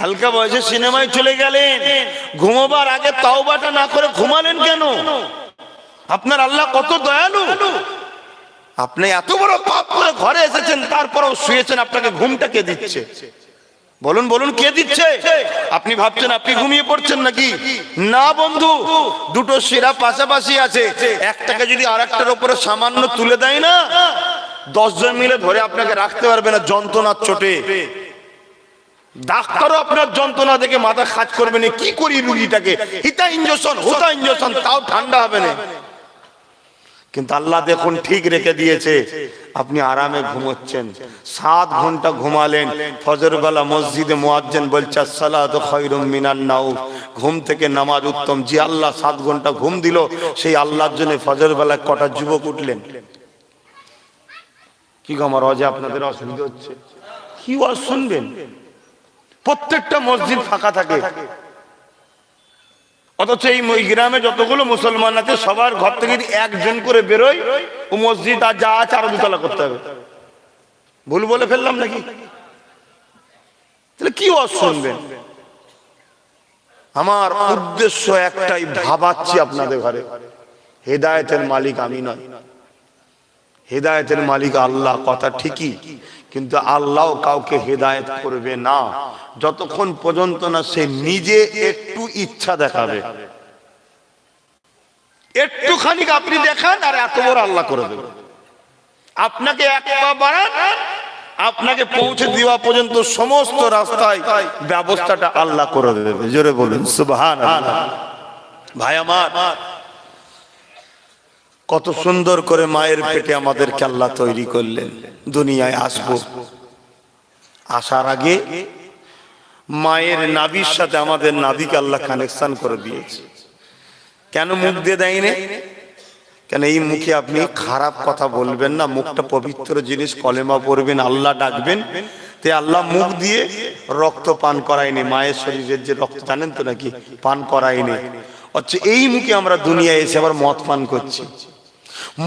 হালকা বয়সে সিনেমায় চলে গেলেন, ঘুমাবার আগে তওবাটা না করে ঘুমালেন কেন? আপনার আল্লাহ কত দয়ালু। আপনি এত বড় পাপ করে ঘরে এসেছেন, তারপরেও শুয়েছেন, আপনাকে ঘুমটা কে দিচ্ছে? বলুন বলুন, কে দিচ্ছে? আপনি ভাবছেন আপনি ঘুমিয়ে পড়ছেন নাকি? না বন্ধু, দুটো শিরা পাশাপাশি আছে, একটাকে যদি আরেকটার উপরে সামান্য তুলে দেয় না, 10 জন মিলে ধরে আপনাকে রাখতে পারবে না যন্ত্রণার চোটে। ডাক্তারও আপনার যন্ত্রণা দেখে মাথা কাজ করবে না, কি করি রুগীটাকে, হিতা ইঞ্জেকশন, হুতা ইঞ্জেকশন, তাও ঠান্ডা হবে না। কিন্তু আল্লাহ দেখুন ঠিক রেখে দিয়েছে, আপনি আরামে ঘুমোচ্ছেন। 7 ঘন্টা ঘুমালেন, ফজর বেলা মসজিদে মুয়াজ্জিন বলছে আসসালাতু খায়রুম মিনান নাওম, ঘুম থেকে নামাজ উত্তম। যে আল্লাহ 7 ঘন্টা ঘুম দিল, সেই আল্লাহর জন্য ফজর বেলা কটা যুবক উঠলেন? কি গো, আমার আওয়াজে আপনাদের অসুবিধা হচ্ছে? কি ওয়াজ শুনবেন? প্রত্যেকটা মসজিদ ফাঁকা থাকে, অথচ এই গ্রামে যতগুলো মুসলমান আছে সবার ঘর থেকে যদি একজন করে বেরোয়, ও মসজিদ আর যা আছে আরো 2 তলা করতে হবে। ভুল বলে ফেললাম নাকি? তাহলে কি ওয়াজ শুনবেন? আমার উদ্দেশ্য একটাই, ভাবাচ্ছি আপনাদের ঘরে, হেদায়েতের মালিক আমি নয়, হেদায়েতের মালিক আল্লাহ। কথা ঠিকই, কিন্তু আল্লাহ কাউকে হেদায়েত করবে না যতক্ষণ পর্যন্ত না সে নিজে একটু ইচ্ছা দেখাবে। একটুখানি আপনি দেখান আর এত বড় আল্লাহ করে দেবে। আপনাকে এক পা বাড়ান, আপনাকে পৌঁছে দেওয়া পর্যন্ত সমস্ত রাস্তায় ব্যবস্থাটা আল্লাহ করে দেবে। জোরে বলুন সুবহানাল্লাহ। ভাই আমার, কত সুন্দর করে মায়ের পেটে আমাদেরকে আল্লাহ তৈরি করলেন। দুনিয়ায় আসবো, আসার আগে মায়ের নাভির সাথে আমাদের নাভিকে আল্লাহ কানেকশন করে দিয়েছে। কেন মুখ দিয়ে দেয়নি? কেন এই মুখে আপনি খারাপ কথা বলবেন না, মুখটা পবিত্র জিনিস, কলেমা পড়বেন, আল্লাহ ডাকবেন। তে আল্লাহ মুখ দিয়ে রক্ত পান করায়নি, মায়ের শরীরের যে রক্ত জানেন তো নাকি, পান করায়নি। আচ্ছা, এই মুখে আমরা দুনিয়ায় এসে আবার মদ পান করছি।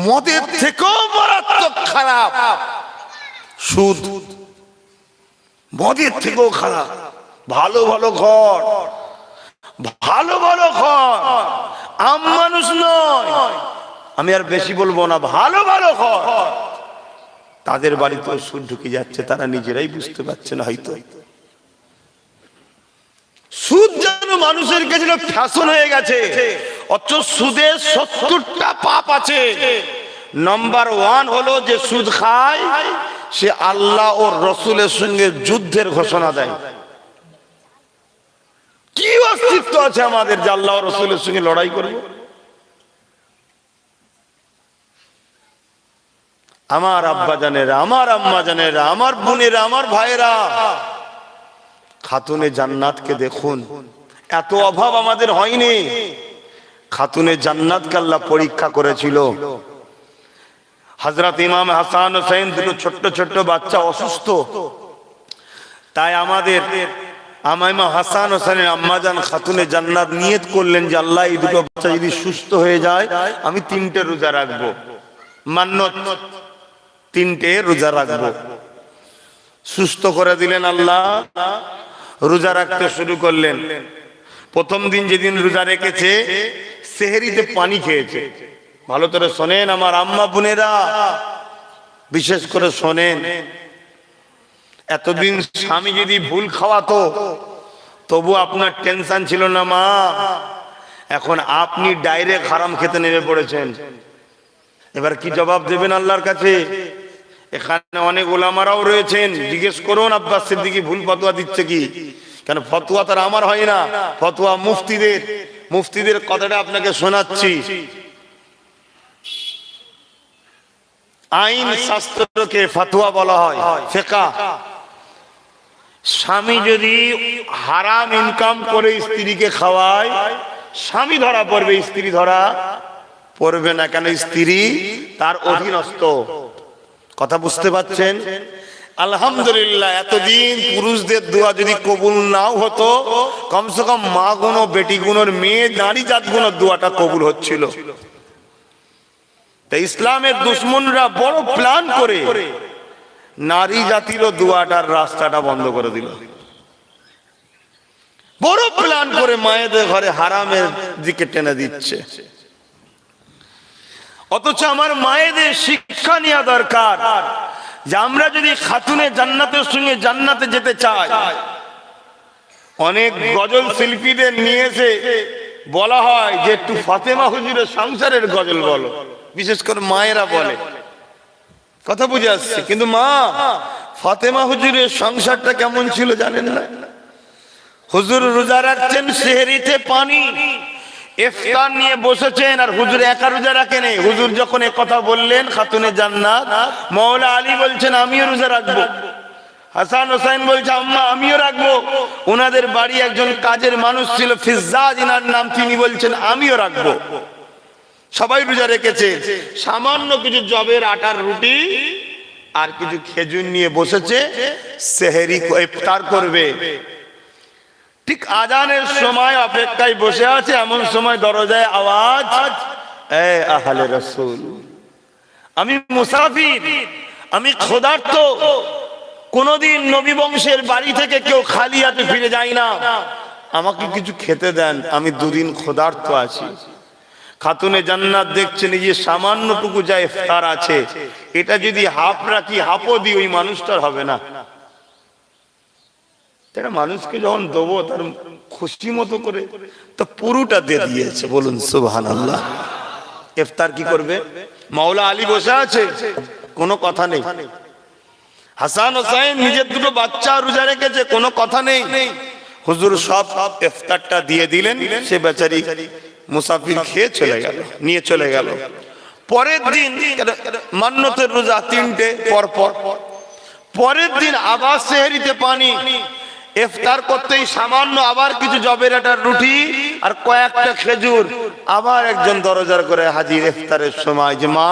মদের থেকেও মারাত্মক খারাপ সুদ, মদের থেকেও খারাপ। ভালো ভালো ঘর, ভালো ভালো ঘর, আম মানুষ নয়, আমি আর বেশি বলবো না, ভালো ভালো ঘর, তাদের বাড়িতে সুদ ঢুকে যাচ্ছে, তারা নিজেরাই বুঝতে পারছে না হয়তো। সুদ যেন মানুষের কাছে ফ্যাশন হয়ে গেছে। অথচ সুদের 70টা পাপ আছে। নাম্বার 1 হলো যে সুদ খায় সে আল্লাহ ও রসুলের সঙ্গে যুদ্ধের ঘোষণা দেয়। কি অস্তিত্ব আছে আমাদের যে আল্লাহ ও রসুলের সঙ্গে লড়াই করব? আমার আব্বা জানেরা, আমার আম্মা জানেরা, আমার বোনেরা, আমার ভাইয়েরা, খাতুনে জান্নাতকে দেখুন। এত অভাব আমাদের হয়নি। খাতুনে জান্নাতকে আল্লাহ পরীক্ষা করেছিল। হযরত ইমাম হাসান হোসেন দুটো ছোট্ট ছোট্ট বাচ্চা অসুস্থ, তাই আমাদের ইমাম হাসান হোসেনের আম্মাজান খাতুনে জান্নাত নিয়ত করলেন যে আল্লাহ এই দুটো বাচ্চা যদি সুস্থ হয়ে যায় আমি 3টে রোজা রাখবো, মান্নত 3টে রোজা রাখবো। সুস্থ করে দিলেন আল্লাহ, রোজা রাখতে শুরু করলেন। প্রথম দিন যেদিন রোজা রেখেছে সেহরিতে পানি খেয়েছে। ভালো করে শোনেন আমার আম্মা বোনেরা, বিশেষ করে শোনেন, এতদিন স্বামী যদি ভুল খাওয়াতো তবু আপনার টেনশন ছিল না মা, এখন আপনি ডাইরেক্ট হারাম খেতে নেমে পড়েছেন। এবার কি জবাব দেবেন আল্লাহর কাছে? এখানে অনেক ওলামারাও রয়েছেন, জিজ্ঞেস করুন আব্বাস সিদ্দিকী ভুল ফতোয়া দিচ্ছে কি, কেন ফতোয়া তার আমার হয় না, ফতোয়া মুফতিদের। মুফতিদের কথাটা আপনাকে শোনাচ্ছি। আইন শাস্ত্রকে ফতোয়া বলা হয়, ফিকহ। স্বামী যদি হারাম ইনকাম করে স্ত্রীকে খাওয়ায়, স্বামী ধরা পড়বে, স্ত্রী ধরা পড়বে না, কেন স্ত্রী তার অধীনস্থ। কথা বুঝতে পারছেন? আলহামদুলিল্লাহ, এতদিন পুরুষদের দোয়া যদি কবুল নাও হতো, কমসে কম মা গুণ, বেটি গুণের, মেয়ে নারী জাত গুণের দোয়াটা কবুল হচ্ছিল। তাই ইসলামের দুশমনরা বড় প্ল্যান করে নারী জাতিরও দোয়াটার রাস্তাটা বন্ধ করে দিল। বড় প্ল্যান করে মায়েদের ঘরে হারামের দিকে টেনে দিচ্ছে। অথচ আমার মায়েদের শিক্ষা নেওয়া দরকার যে আমরা যদি খাতুনে জান্নাতের সঙ্গে জান্নাতে যেতে চাই, অনেক গজল শিল্পীদের নিয়ে এসে বলা হয় যে একটু ফাতেমা হুজুরের সংসারের গজল বলো, বিশেষ করে মায়েরা বলে। কথা বুঝে আসছে, কিন্তু মা ফাতেমা হুজুরের সংসারটা কেমন ছিল জানেন না? হুজুর রোজা রাখছেন, সেহরিতে পানি, ইফতার নিয়ে বসেছেন, আর হুজুর একা রোজা রাখেন। হুজুর যখন এই কথা বললেন খাতুনে জান্নাত, মাওলা আলী বলছেন আমিও রোজা রাখবো, হাসান হোসেন বলছে আম্মা আমিও রাখবো। ওনাদের বাড়ি একজন কাজের মানুষ ছিল ফিজ্জাজ, ইনার নাম, তিনি বলছেন আমিও রাখবো। সবাই রোজা রেখেছে, সামান্য কিছু জবের আটার রুটি আর কিছু খেজুর নিয়ে বসেছে, সেহরি ইফতার করবে। ঠিক আজানের সময় অপেক্ষায় বসে আছে, এমন সময় দরজায় আওয়াজ, এ আহলে রাসূল, আমি মুসাফির, আমি ক্ষুধার্ত, কোনদিন নবী বংশের বাড়ি থেকে কেউ খালি হাতে ফিরে যায় না, আমাকে কিছু খেতে দেন, আমি দুদিন ক্ষুধার্ত আছি। খাতুনে জান্নাত দেখছেন এই যে সামান্যটুকু যা ইফতার আছে, এটা যদি হাফ রাখি, হাফও দিই, ওই মানুষটার হবে না। তারা মানুষকে যখন দেবো তার খুশি মতো করে, তো পুরোটা দিয়ে দিয়েছে, বলুন সুবহানাল্লাহ। ইফতার কি করবে? মাওলা আলী বসে আছে, কোনো কথা নেই। হাসান হোসেন নিজের দুটো বাচ্চা রোজা রেখেছে, কোনো কথা নেই। হুজুর সব ইফতারটা দিয়ে দিলেন, সে বেচারি মুসাফির খেয়ে চলে গেল, নিয়ে চলে গেল। পরের দিন মান্নতের রোজা 3টে পর পর, পরের দিন আবার সেহরিতে পানি, ইফতার করতেই সামান্য আবার কিছু জবের আটার রুটি আর কয়েকটা খেজুর। আবার একজন দরজার করে হাজির ইফতারের সময়, যে মা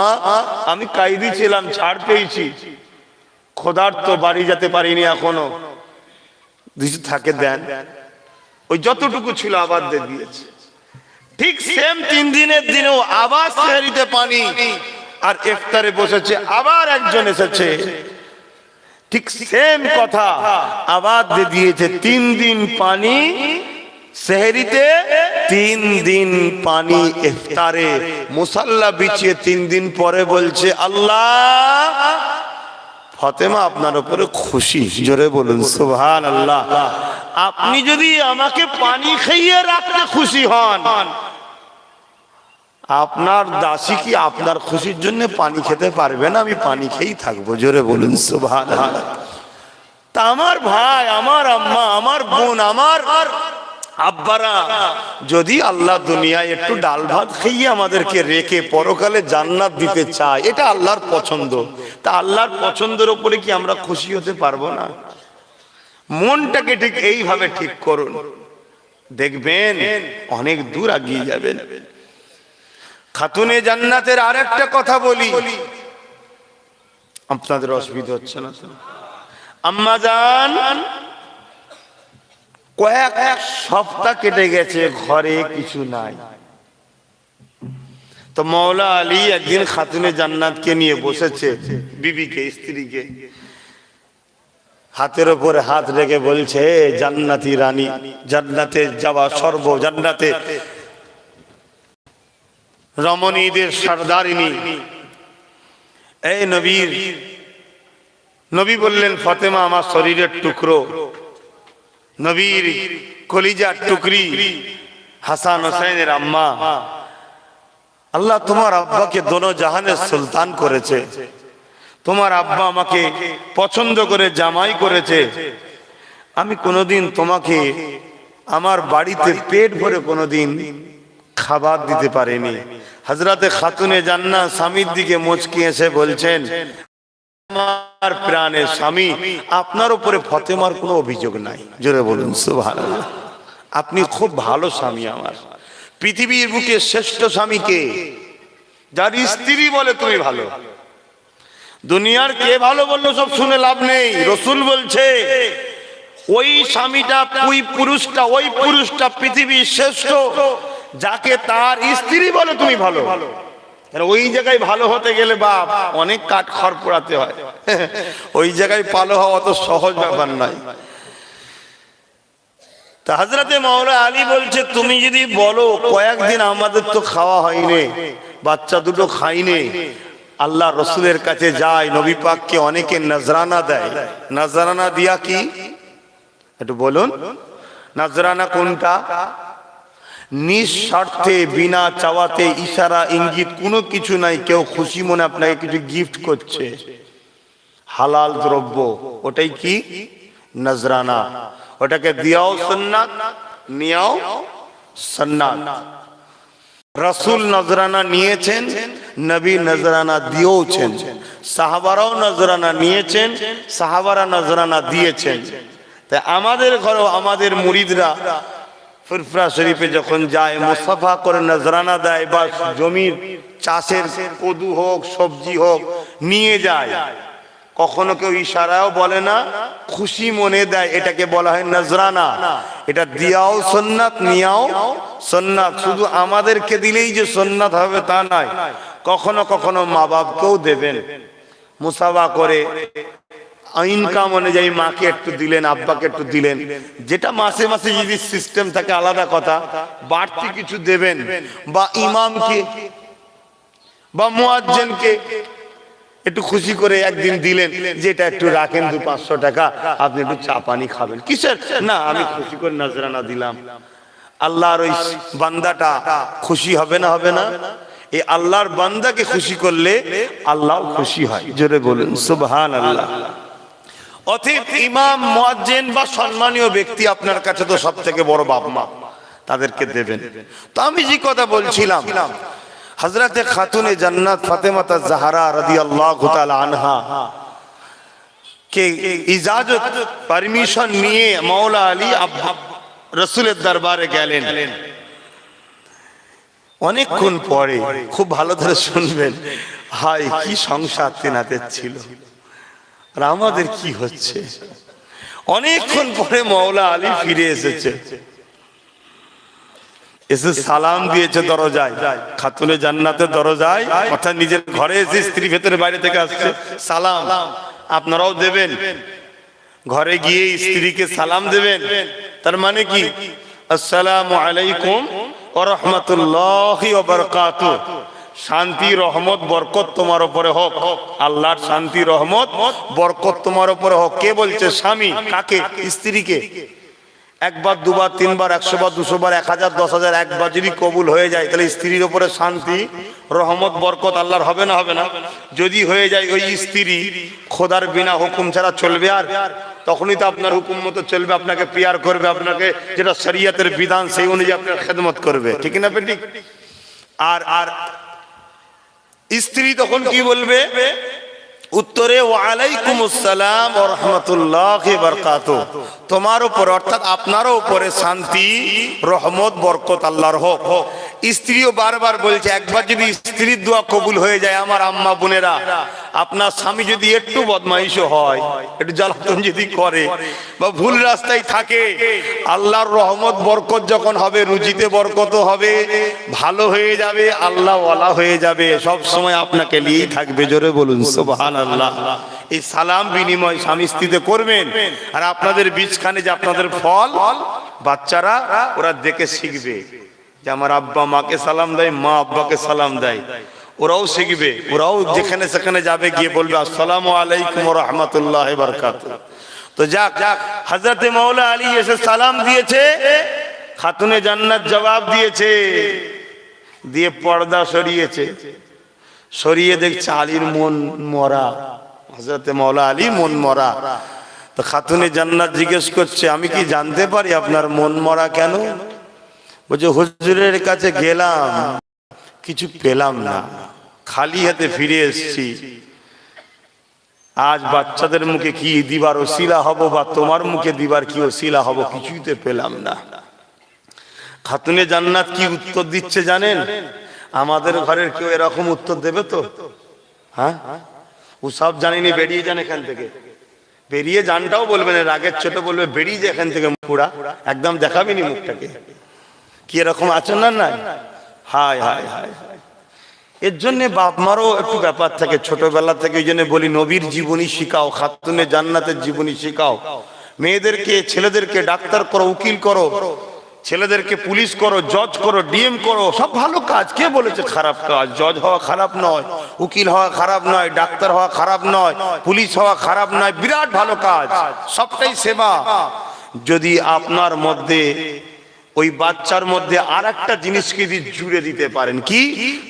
আমি কাইদি ছিলাম, ছাড় পেয়েছি, ক্ষুধার্ত, বাড়ি যেতে পারিনি এখনো, কিছু থাকে দেন। ওই যতটুকু ছিল আবার দিয়ে দিয়েছে। ঠিক সেম 3 দিনের দিনেও আবার সেহরিতে পানি আর ইফতারে বসেছে, আবার একজন এসেছে, ঠিক সেম কথা আবার দিয়ে দিয়েছে। 3 দিন পানি সেহরিতে, 3 দিন পানি ইফতারে, মুসাল্লা বিছিয়ে 3 দিন পরে বলছে আল্লাহ ফাতেমা আপনার উপরে খুশি, জোরে বলুন সুবহানাল্লাহ। আপনি যদি আমাকে পানি খাইয়ে রাখতে খুশি হন, আপনার দাসী কি আপনার খুশির জন্য পানি খেতে পারবে না? আমি পানি খেয়েই থাকবো, জোরে বলুন সুবহানাল্লাহ। তা আমার ভাই, আমার আম্মা, আমার বোন, আমার আব্বারা, যদি আল্লাহ দুনিয়ায় একটু ডাল ভাত খাইয়ে আমাদেরকে রেখে পরকালে জান্নাত দিতে চায়, এটা আল্লাহর পছন্দ। তা আল্লাহর পছন্দের উপরে কি আমরা খুশি হতে পারবো না? মনটাকে ঠিক এইভাবে ঠিক করুন, দেখবেন অনেক দূর এগিয়ে যাবেন। খাতুনে জান্নাতের আরেকটা কথা বলি, আপনাদের অসুবিধা হচ্ছে না তো? আম্মা জান কয়েক সপ্তাহ কেটে গেছে, ঘরে কিছু নাই। তো মৌলা আলী একদিন খাতুনে জান্নাতকে নিয়ে বসেছে, বিবিকে, স্ত্রীকে, হাতের উপরে হাত রেখে বলছে, জান্নাতি রানী, জান্নাতে যাওয়া সর্ব, জান্নাতে রমণীদের সর্দারিনী, এই নবী বললেন, ফাতেমা আমার শরীরের টুকরো, নবীর কলিজার টুকরি, হাসান হোসেনের আম্মা, আল্লাহ তোমার আব্বাকে দোনো জাহানের সুলতান করেছে, তোমার আব্বা আমাকে পছন্দ করে জামাই করেছে, আমি কোনোদিন তোমাকে আমার বাড়িতে পেট ভরে কোনোদিন খাবার দিতে পারিনি। হযরতে খাতুনে জান্নাত স্বামীর দিকে মুচকি এসে বলছেন, আমার প্রাণের স্বামী, আপনার উপরে ফাতেমার কোনো অভিযোগ নাই। জোরে বলুন সুবহানাল্লাহ। আপনি খুব ভালো স্বামী আমার। পৃথিবীর বুকে শ্রেষ্ঠ স্বামীকে, যার স্ত্রী বলে তুমি ভালো। দুনিয়ার কে ভালো বললো সব শুনে লাভ নেই। রাসূল বলছে ওই স্বামীটা, ওই পুরুষটা পৃথিবীর শ্রেষ্ঠ, যাকে তার স্ত্রী বলে তুমি ভালো। ওই জায়গায় ভালো হতে গেলে বাপ অনেক কাঠ খড় পোড়াতে হয়। ওই জায়গায় ভালো হওয়া অত সহজ ব্যাপার নয়। তা হযরতে মাওলা আলী বলছে, তুমি যদি বলো কয়েকদিন আমাদের তো খাওয়া হয়নি, বাচ্চা দুটো খাইনি, আল্লাহ রসুলের কাছে যায়, নবী পাককে অনেকে নজরানা দেয়। নজরানা দিয়া কি একটু বলুন? নজরানা কোনটা? নিঃস্বার্থে, বিনা চাওয়াতে, ইশারা ইঙ্গিত কোনো কিছু নাই, কেউ খুশি মনে আপনাকে কিছু গিফট করছে, হালাল দ্রব্য, ওটাই কি নজরানা। ওটাকে দিয়াও সুন্নাত, নিয়াও সুন্নাত। রাসূল নজরানা নিয়েছেন, নবী নজরানা দিয়েছেন, সাহাবারাও নজরানা নিয়েছেন, সাহাবারা নজরানা দিয়েছেন। তাই আমাদের ঘরেও আমাদের মুরিদরা ফুরফুরা শরীফে যখন যায়, মুসাফা করে নজরানা দেয়, বা জমির চাষের কদু হোক, সবজি হোক নিয়ে যায়, কখনো কেউ ইশারাও বলে না, খুশি মনে দেয়, এটাকে বলা হয় নজরানা। এটা দিয়াও সুন্নাত, নিয়াও সুন্নাত। শুধু আমাদেরকে দিলেই যে সুন্নাত হবে তা নয়, কখনো কখনো মা বাপকেও দেবেন, মুসাফা করে ইনকাম অনুযায়ী মাকে একটু দিলেন, আব্বাকে একটু দিলেন, যেটা মাসে মাসে যদি সিস্টেম থাকে আলাদা কথা, বাড়তি কিছু দেবেন, বা ইমামকে বা মুয়াজ্জিনকে একটু খুশি করে একদিন দিলেন, যেটা একটু রাখেন 200-500 টাকা, আপনি একটু চা পানি খাবেন, কিসের না, আমি খুশি করে নজরানা দিলাম। আল্লাহর ওই বান্দাটা খুশি হবে না? হবে না? এই আল্লাহর বান্দাকে খুশি করলে আল্লাহ খুশি হয়। জোরে বলুন সুবহানাল্লাহ। অতএব ইমাম, মুয়াজ্জিন বা সম্মানীয় ব্যক্তি আপনার কাছে তো সব থেকে বড় বাপ মা, তাদেরকে দেবেন। তো আমি যে কথা বলছিলাম, হযরতে খাতুনে জান্নাত ফাতেমা জাহরা রাদিয়াল্লাহু তাআলা আনহা কে ইজাজত, পারমিশন নিয়ে মাওলা আলী রাসূলের দরবারে গেলেন। অনেকক্ষণ পরে, খুব ভালো করে শুনবেন, হায় কি সংসার তেনাদের ছিল, আর আমাদের কি হচ্ছে। অনেকক্ষণ পরে মাওলা আলী ফিরে এসেছে, এসে সালাম দিয়েছে দরজায়, খাতুনে জান্নাতের দরজায়, অর্থাৎ নিজের ঘরে এসে, স্ত্রী ভেতরে বাইরে থেকে আসছে, সালাম আপনারাও দেবেন। ঘরে গিয়ে স্ত্রীকে সালাম দেবেন, তার মানে কি, আসসালামু আলাইকুম ওয়া রাহমাতুল্লাহি ওয়া বারাকাতুহু, শান্তি রহমত বরকত তোমার উপরে হোক, আল্লাহর শান্তি রহমত বরকত তোমার উপরে হোক। কে বলছে? স্বামী। কাকে? স্ত্রীকে। একবার, দুবার, তিনবার, 100 বার, 200 বার, 1000, 10,000, একবার যদি কবুল হয়ে যায়, তাহলে স্ত্রীর উপরে শান্তি রহমত বরকত আল্লাহর হবে না? হবে না? যদি হয়ে যায় ওই স্ত্রী খোদার বিনা হুকুম ছাড়া চলবে, আর তখনই তো আপনার হুকুম মতো চলবে, আপনাকে পিয়ার করবে, আপনাকে যেটা শরীয়তের বিধান সেই অনুযায়ী আপনার খেদমত করবে, ঠিক না ঠিক? আর স্ত্রী তখন কি বলবে? উত্তরে ওয়ালাইকুম আসসালাম ওয়া রাহমাতুল্লাহি ওয়া বারাকাতুহু, তোমার উপর অর্থাৎ আপনার উপরে শান্তি রহমত বরকত আল্লাহর হোক। স্ত্রীও বারবার বলছে, একবার যদি স্ত্রীর দোয়া কবুল হয়ে যায়, আমার আম্মা বোনেরা, আপনার স্বামী যদি একটু বদমাইশও হয়, একটু জ্বালাতন যদি করে বা ভুল রাস্তায় থাকে, আল্লাহর রহমত বরকত যখন হবে, রুজিতে বরকত হবে, ভালো হয়ে যাবে, আল্লাহ ওয়ালা হয়ে যাবে, সব সময় আপনাকে নিয়েই থাকবে। জোরে বলুন সুবহানাল্লাহ। এই সালাম বিনিময় স্বামী স্ত্রীতে করবেন, আর আপনাদের বীজখানে যে আপনাদের ফল, বাচ্চারা ওরা দেখে শিখবে যে আমার আব্বা মাকে সালাম দেয়, মা আব্বাকে সালাম দেয়, ওরাও শিখবে, ওরাও যেখানে সেখানে যাবে, গিয়ে বলবে আসসালামু আলাইকুম ওয়া রাহমাতুল্লাহি ওয়া বারাকাতুহু। তো যাক, হযরতে মাওলা আলী এসে সালাম দিয়েছে, খাতুনে জান্নাত জবাব দিয়েছে, দিয়ে পর্দা সরিয়েছে, সরিয়ে দেখছে আলীর মন মরা, হযরতে মাওলা আলী মন মরা। তো খাতুনে জান্নাত জিজ্ঞেস করছে, আমি কি জানতে পারি আপনার মন মরা কেন? বলছে, হুজুরের কাছে গেলাম, কিছু পেলাম না, খালি হাতে ফিরে এসেছি। আজ বাচ্চাদের মুখে কি দিবার ওসিলা হব, বা তোমার মুখে দিবার কি ওসিলা হব, কিছুই তো পেলাম না। খাতুনে জান্নাত কি উত্তর দিচ্ছে জানেন? আমাদের ঘরের কেউ এরকম উত্তর দেবে তো? হ্যাঁ, ও সব জানিনি, বেরিয়ে যান এখান থেকে, বেরিয়ে যানটাও বলবে না, রাগের ছোট বলবে বেরিয়ে যায় এখান থেকে, পুরা একদম দেখাবিনি মুখটাকে। কি এরকম আছেন না? না, হায় হায় হায় হায়। এর জন্য বাপ মারও একটু ব্যাপার থাকে ছোটবেলা থেকে। ওই জন্য বলি, নবীর জীবনী শিখাও, খাতুনে জান্নাতের জীবনী শিখাও। মেয়েদেরকে, ছেলেদেরকে ডাক্তার করো, উকিল করো, ছেলেদেরকে পুলিশ করো, জজ করো, ডিএম করো, সব ভালো কাজ। কে বলেছে খারাপ কাজ? জজ হওয়া খারাপ নয়, উকিল হওয়া খারাপ নয়, ডাক্তার হওয়া খারাপ নয়, পুলিশ হওয়া খারাপ নয়, বিরাট ভালো কাজ, সবটাই সেবা। যদি আপনার মধ্যে, ওই বাচ্চার মধ্যে আর একটা জিনিসকে যদি জুড়ে দিতে পারেন, কি?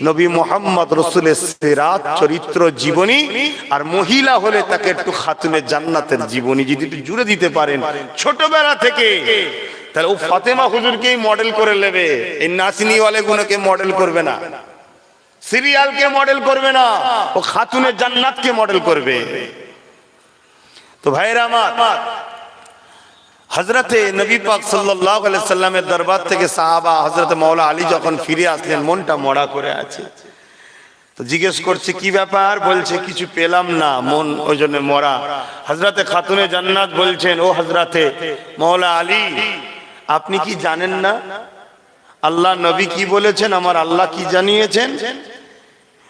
নবী মুহাম্মদ রাসূলের সিরাত, চরিত্র, জীবনী, আর মহিলা হলে তাকে একটু খাতুনে জান্নাতের জীবনী যদি একটু জুড়ে দিতে পারেন ছোটবেলা থেকে, তাহলে ও ফাতেমা হুজুরকেই মডেল করে নেবে, এই নাচনিওয়ালে গুলোকে মডেল করবে না, সিরিয়ালকে মডেল করবে না, ও খাতুনে জান্নাতকে মডেল করবে। তো ভাইরা আমার, হযরতে নবী পাক সাল্লাল্লাহু আলাইহি সাল্লামের দরবার থেকে সাহাবা হযরতে মাওলা আলী যখন ফিরে আসলেন, মনটা মরা করে আছে। তো জিজ্ঞেস করছে, কি ব্যাপার? বলছে, কিছু পেলাম না, মন ওই জন্য মরা। হযরতে খাতুনে জান্নাত বলছেন, ও হযরতে মাওলা আলী, আপনি কি জানেন না আল্লাহ নবী কি বলেছেন? আমার আল্লাহ কি জানিয়েছেন?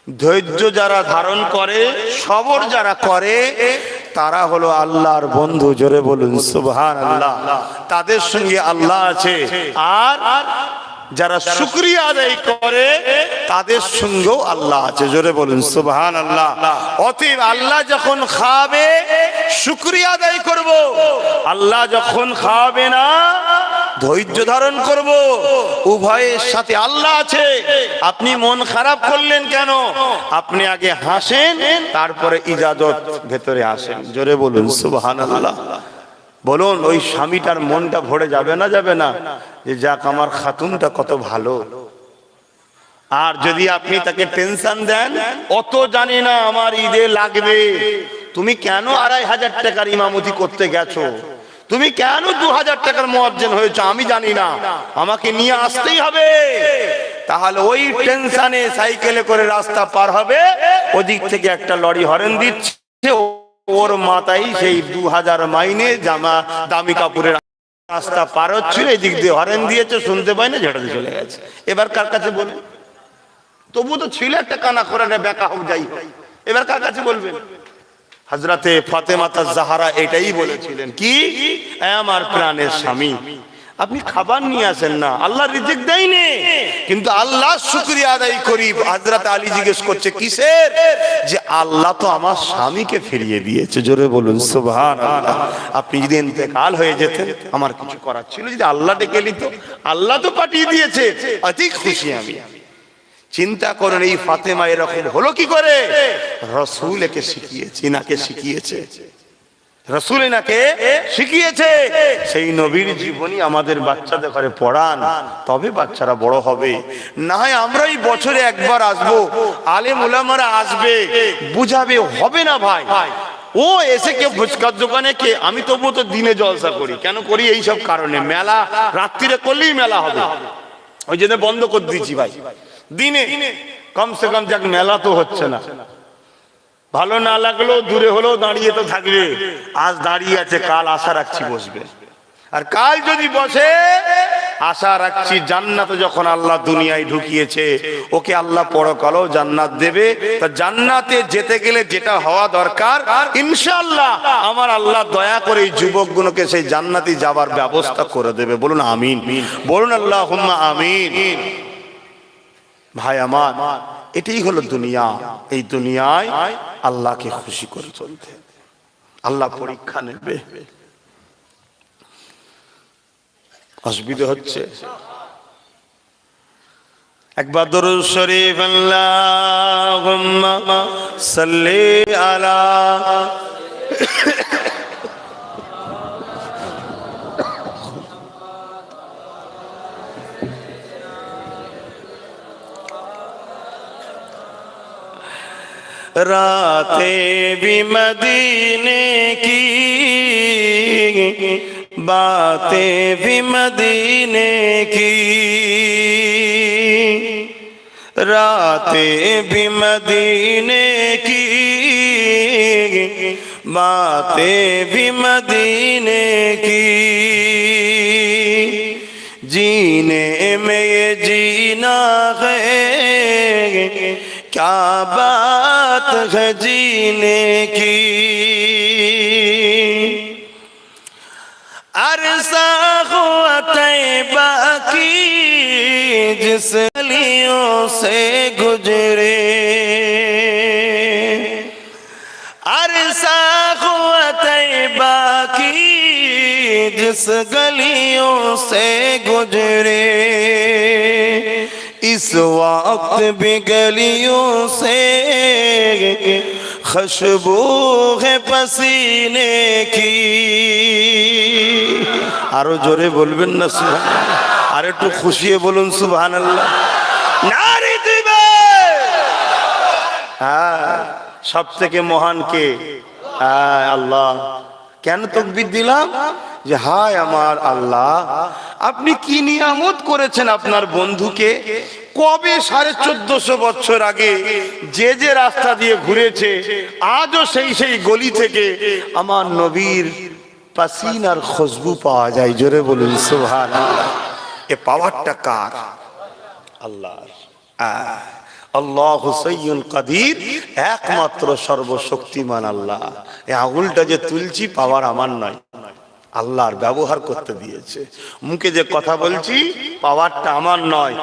ধৈর্য যারা ধারণ করে, সবর যারা করে, তারা হলো আল্লাহর বন্ধু। জোরে বলুন সুবহানাল্লাহ। তাদের সঙ্গে আল্লাহ আছে। আর যারা শুকরিয়া আদায় করে, তাদের সঙ্গেও আল্লাহ আছে। জোরে বলুন সুবহানাল্লাহ। অতএব আল্লাহ যখন খাবে, শুকরিয়া আদায় করব। আল্লাহ যখন খাবে না, ধৈর্য ধারণ করব। উভয়ের সাথে আল্লাহ আছে। আপনি মন খারাপ করলেন কেন? আপনি আগে হাসেন, তারপরে ইজাজত ভেতরে আসেন। জোরে বলুন সুবহানাল্লাহ। বলুন, ওই স্বামীটার মনটা ভরে যাবে না? যাবে না? যে যাক, আমার খাতুনটা কত ভালো। আর যদি আপনি তাকে টেনশন দেন, অত জানি না আমার ঈদে লাগবে, তুমি কেন ২৫০০ টাকার ইমামতি করতে গেছো, তুমি কেন ২০০০ টাকার মুয়াজ্জিন হয়েছো, আমি জানি না, আমাকে নিয়ে আসতেই হবে। তাহলে ওই টেনশনে সাইকেলে করে রাস্তা পার হবে, ওদিক থেকে একটা লরি হরেন দিচ্ছে, ওর মাথায় সেই ২০০০ মাইনে জামা, দামি কাপড়ের রাস্তা পার হচ্ছিল, এদিক দিয়ে হরেন দিয়েছে, শুনতে পাই না, ঝেড়ে দিয়ে চলে গেছে। এবার কার কাছে বলবেন? তবু তো ছিল একটা কানা করে বেকা হোক, যাই হোক, এবার কার কাছে বলবেন? হযরতে ফাতেমা জাহরা এটাই বলেছিলেন, কি? আমার প্রাণের স্বামী, আপনি খাবার নিয়ে আসেন না, আল্লাহ রিজিক দেয়নি, কিন্তু আল্লাহ শুকরিয়া আদায় করি। হযরত আলী জিজ্ঞেস করছে, কিসের? যে আল্লাহ তো আমার স্বামীকে ফিরিয়ে দিয়েছে। জোরে বলুন সুবহানাল্লাহ। আপনি যদি ইন্তেকাল হয়ে যেতেন, আমার কিছু করার ছিল, যদি আল্লাহ ডেকে নিত, আল্লাহ তো পাঠিয়ে দিয়েছে, অতি খুশি আমি। চিন্তা করেন, এই ফাতেমা এরকম হলো কি করে? রাসূল একে শিখিয়েছে, ইনাকে শিখিয়েছে, রাসূল ইনাকে শিখিয়েছে। সেই নবীর জীবনী আমাদের বাচ্চাদের ঘরে পড়ান, তবে বাচ্চারা বড় হবে। না হয় আমরাই বছরে একবার আসবো, আলেম ওলামারা আসবে, বুঝাবে, হবে না ভাই। ও এসে কে ফুচকার দোকানে, কে? আমি তবুও তো দিনে জলসা করি। কেন করি? এই সব কারণে। মেলা রাত্রিরে করলেই মেলা হবে, ওই জন্য বন্ধ করে দিয়েছি ভাই, দিনে কমসে কম যাক মেলা তো হচ্ছে না, ভালো না লাগলেও দূরে হলেও দাঁড়িয়ে তো থাকবে। আজ দাঁড়িয়ে আছে, কাল আশা রাখছি বসবে, আর কাল যদি বসে আশা রাখছি জান্নাতে যখন আল্লাহ দুনিয়ায় ঢুকিয়েছে ওকে আল্লাহ পরকালও জান্নাত দেবে। তা জান্নাতে যেতে গেলে যেটা হওয়া দরকার ইনশাআল্লাহ আমার আল্লাহ দয়া করে এই যুবকগুলোকে সেই জান্নাতে যাবার ব্যবস্থা করে দেবে। বলুন আমিন, বলুন আল্লাহুম্মা আমিন। ভাই আমার, এটাই হলো দুনিয়া। এই দুনিয়ায় আল্লাহকে খুশি করে চলতে, আল্লাহ পরীক্ষা নেবে। অসুবিধা হচ্ছে, একবার দরুদ শরীফ আল্লাহুম্মা সাল্লি আলা रातें भी मदीने की, बातें भी मदीने की, रातें भी मदीने की, बातें भी मदीने की, जीने में ये जीना है क्या बात है जीने की, अरसा हुआ तैबा की जिस गलियों से गुजरे, अरसा हुआ तैबा की जिस गलियों से गुजरे, इस वक्त भी गलियों से खुशबू है पसीने की। आरो जोरे बोलबेन ना सुबहान, आरे तो खुशी बोलुन सुबहान अल्लाह, नारे दिबे। हाँ, सब থেকে মহান কে? আল্লাহ। কেন তাকবীর দিলাম? যে হায় আমার আল্লাহ, আপনি কি নিয়ামত করেছেন আপনার বন্ধুকে। কবে 1450 বছর আগে যে যে রাস্তা দিয়ে ঘুরেছে আজও সেই সেই গলি থেকে আমার নবীর পাসিনার খুশবু পাওয়া যায়। জোরে বলুন সুবহানাল্লাহ। এ পাওয়ারটা কার? আল্লাহর। আল্লাহু সাইয়্যুল কাদির, একমাত্র সর্বশক্তিমান আল্লাহ। এই আঙুলটা যে তুলছি পাওয়ার আমার নয়, আল্লাহর, ব্যবহার করতে দিয়েছে। মুখে যে কথা বলছি পাওয়ারটা আমার নয়,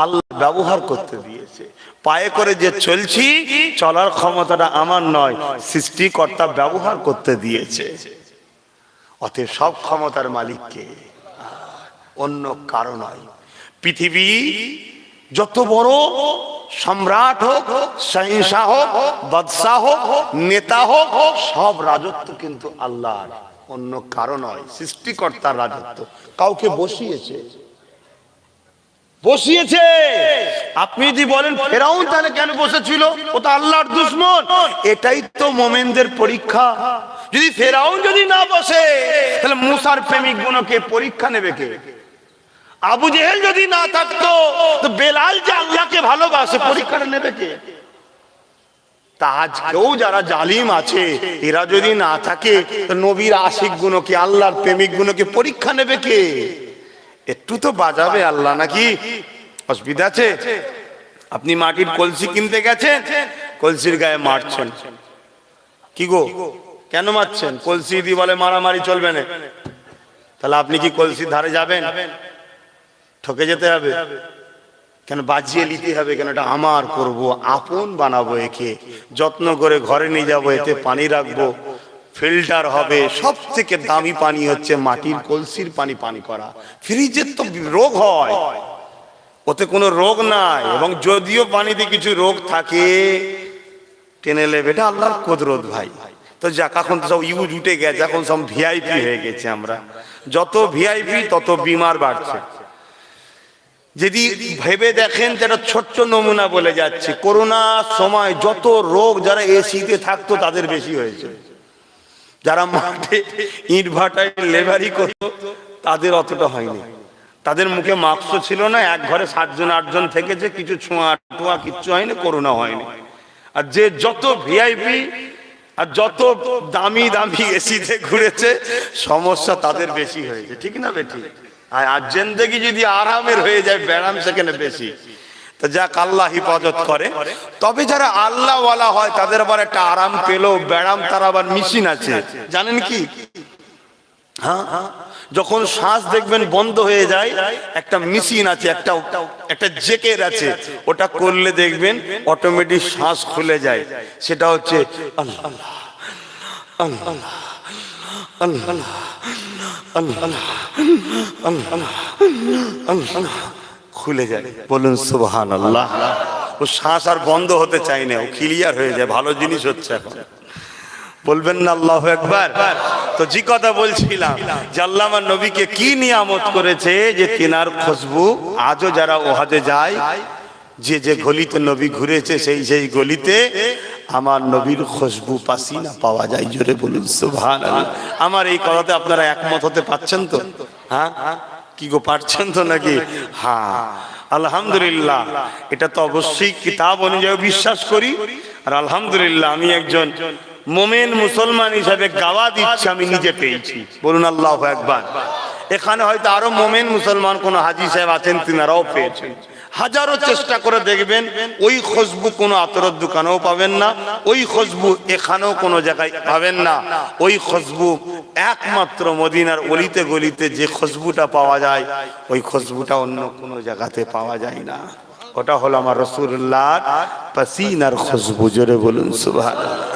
আল্লাহ ব্যবহার করতে দিয়েছে। পায়ে করে যে চলছি চলার ক্ষমতাটা আমার নয়, সৃষ্টিকর্তা ব্যবহার করতে দিয়েছে। অতএব সব ক্ষমতার মালিককে, অন্য কারো নয়। পৃথিবী যত বড় সম্রাট হোক, শাহ হোক, বাদশাহ হোক, নেতা হোক, সব রাজত্ব কিন্তু আল্লাহর, অন্য কারো নয়। সৃষ্টিকর্তার রাজত্ব। কাউকে বসিয়েছে, বসিয়েছে। আপনি যদি বলেন ফেরাউন তাহলে কেন বসেছিল, ও তো আল্লাহর দুশমন। এটাই তো মোমেনদের পরীক্ষা। যদি ফেরাউন যদি না বসে তাহলে মুসার প্রেমিক গুণকে পরীক্ষা নেবে কে? আবু জেহেল যদি না থাকতো তো বেলাল যে আল্লাহকে ভালোবাসে পরীক্ষাটা নেবে কে? তা আজকেও যারা জালিম আছে এরা যদি না থাকে তো নবীর আশিক গুণকে, আল্লাহর প্রেমিক গুণকে পরীক্ষা নেবে কে? একটু তো বাজাবে আল্লাহ, নাকি? অসুবিধা আছে? আপনি মাটির কলসি কিনতে গেছেন, কলসির গায়ে মারছেন, কি গো কেন মারছেন? কলসি দিয়ে বলে মারামারি চলবে না, তাহলে আপনি কি কলসির ধারে যাবেন? ঠকে যেতে হবে কেন? বাজিয়ে নিতে হবে কেন? এটা আমার করব, আপন বানাবো, একে যত্ন করে ঘরে নিয়ে যাবো, এতে পানি রাখবো, ফিল্টার হবে। সব থেকে দামি পানি হচ্ছে মাটির কলসির পানি। পানি করা ফ্রিজের তো রোগ হয়, ওতে কোনো রোগ নাই, এবং যদিও পানিতে কিছু রোগ থাকে টেনে নেবে। এটা আল্লাহর কুদরত ভাই। তো যাক, এখন তো সব ইউজ উঠে গেছে, এখন সব ভিআইপি হয়ে গেছে। আমরা যত ভিআইপি তত বিমার বাড়ছে। যদি ভেবে দেখেন, যেটা ছোট্ট নমুনা বলে যাচ্ছে, করোনার সময় যত রোগ যারা এসিতে থাকতো তাদের বেশি হয়েছে, যারা মাঠে ইট ভাটায় লেবারি করতো তাদের অতটা হয়নি। তাদের মুখে মাস্কও ছিল না, এক ঘরে 7 জন 8 জন থেকেছে, কিছু ছোঁয়া টোয়া কিচ্ছু হয়নি, করোনা হয়নি। আর যে যত ভিআইপি আর যত দামি দামি এসিতে ঘুরেছে সমস্যা তাদের বেশি হয়েছে, ঠিক না বেটি? আর জিন্দেগি যদি আরামের হয়ে যায় ব্যারাম সেখানে বেশি। তো যাক আল্লাহ হিফাজত করে। তবে যারা আল্লাহ ওয়ালা হয় তাদের আবার একটা আরাম পেলেও ব্যারাম তার আবার মেশিন আছে, জানেন কি? হ্যাঁ, যখন শ্বাস দেখবেন বন্ধ হয়ে যায় একটা মেশিন আছে, একটা জেকের আছে, ওটা করলে দেখবেন অটোমেটিক শ্বাস খুলে যায়। সেটা হচ্ছে আল্লাহ আল্লাহ আল্লাহ আল্লাহ আল্লাহ খুলে যায়। বলুন সুবহানাল্লাহ। ও শ্বাস আর বন্ধ হতে চায় না, ও ক্লিয়ার হয়ে যায়। ভালো জিনিস হচ্ছে এখন, বলবেন না আল্লাহু আকবার? তো যে কথা বলছিলাম যে আল্লাহ আমার নবীকে কি নিয়ামত করেছে যে তিনার খুশবু আজও যারা ওহাজে যায়, যে যে গলিতে নবী ঘুরেছে সেই গলিতে আমার নবীর খুশবু পাসিনা পাওয়া যায়। জোরে বলুন সুবহানাল্লাহ। আমার এই কথাতে আপনারা একমত হতে পারছেন তো? হ্যাঁ, কি গো, পারছেন তো নাকি? হ্যাঁ আলহামদুলিল্লাহ। এটা তো অবশ্যই কিতাব অনুযায়ী বিশ্বাস করি। আর আলহামদুলিল্লাহ আমি একজন মুমিন মুসলমান হিসাবে গাওয়া দিচ্ছি আমি নিজে পেয়েছি। বলুন আল্লাহু আকবার। এখানে হয়তো আরো মুমিন মুসলমান কোন হাজী সাহেব আছেন, তিনারাও পেয়েছেন। হাজারো চেষ্টা করে দেখবেন ওই খুশবু কোনো আতরের দোকানেও পাবেন না, ওই খুশবু এখানেও কোনো জায়গায় পাবেন না। ওই খুশবু একমাত্র মদিনার অলিতে গলিতে যে খুশবুটা পাওয়া যায়, ওই খুশবুটা অন্য কোনো জায়গাতে পাওয়া যায় না। ওটা হলো আমার রাসূলুল্লাহর পাসিনার খুশবু। জোরে বলুন সুবহানাল্লাহ।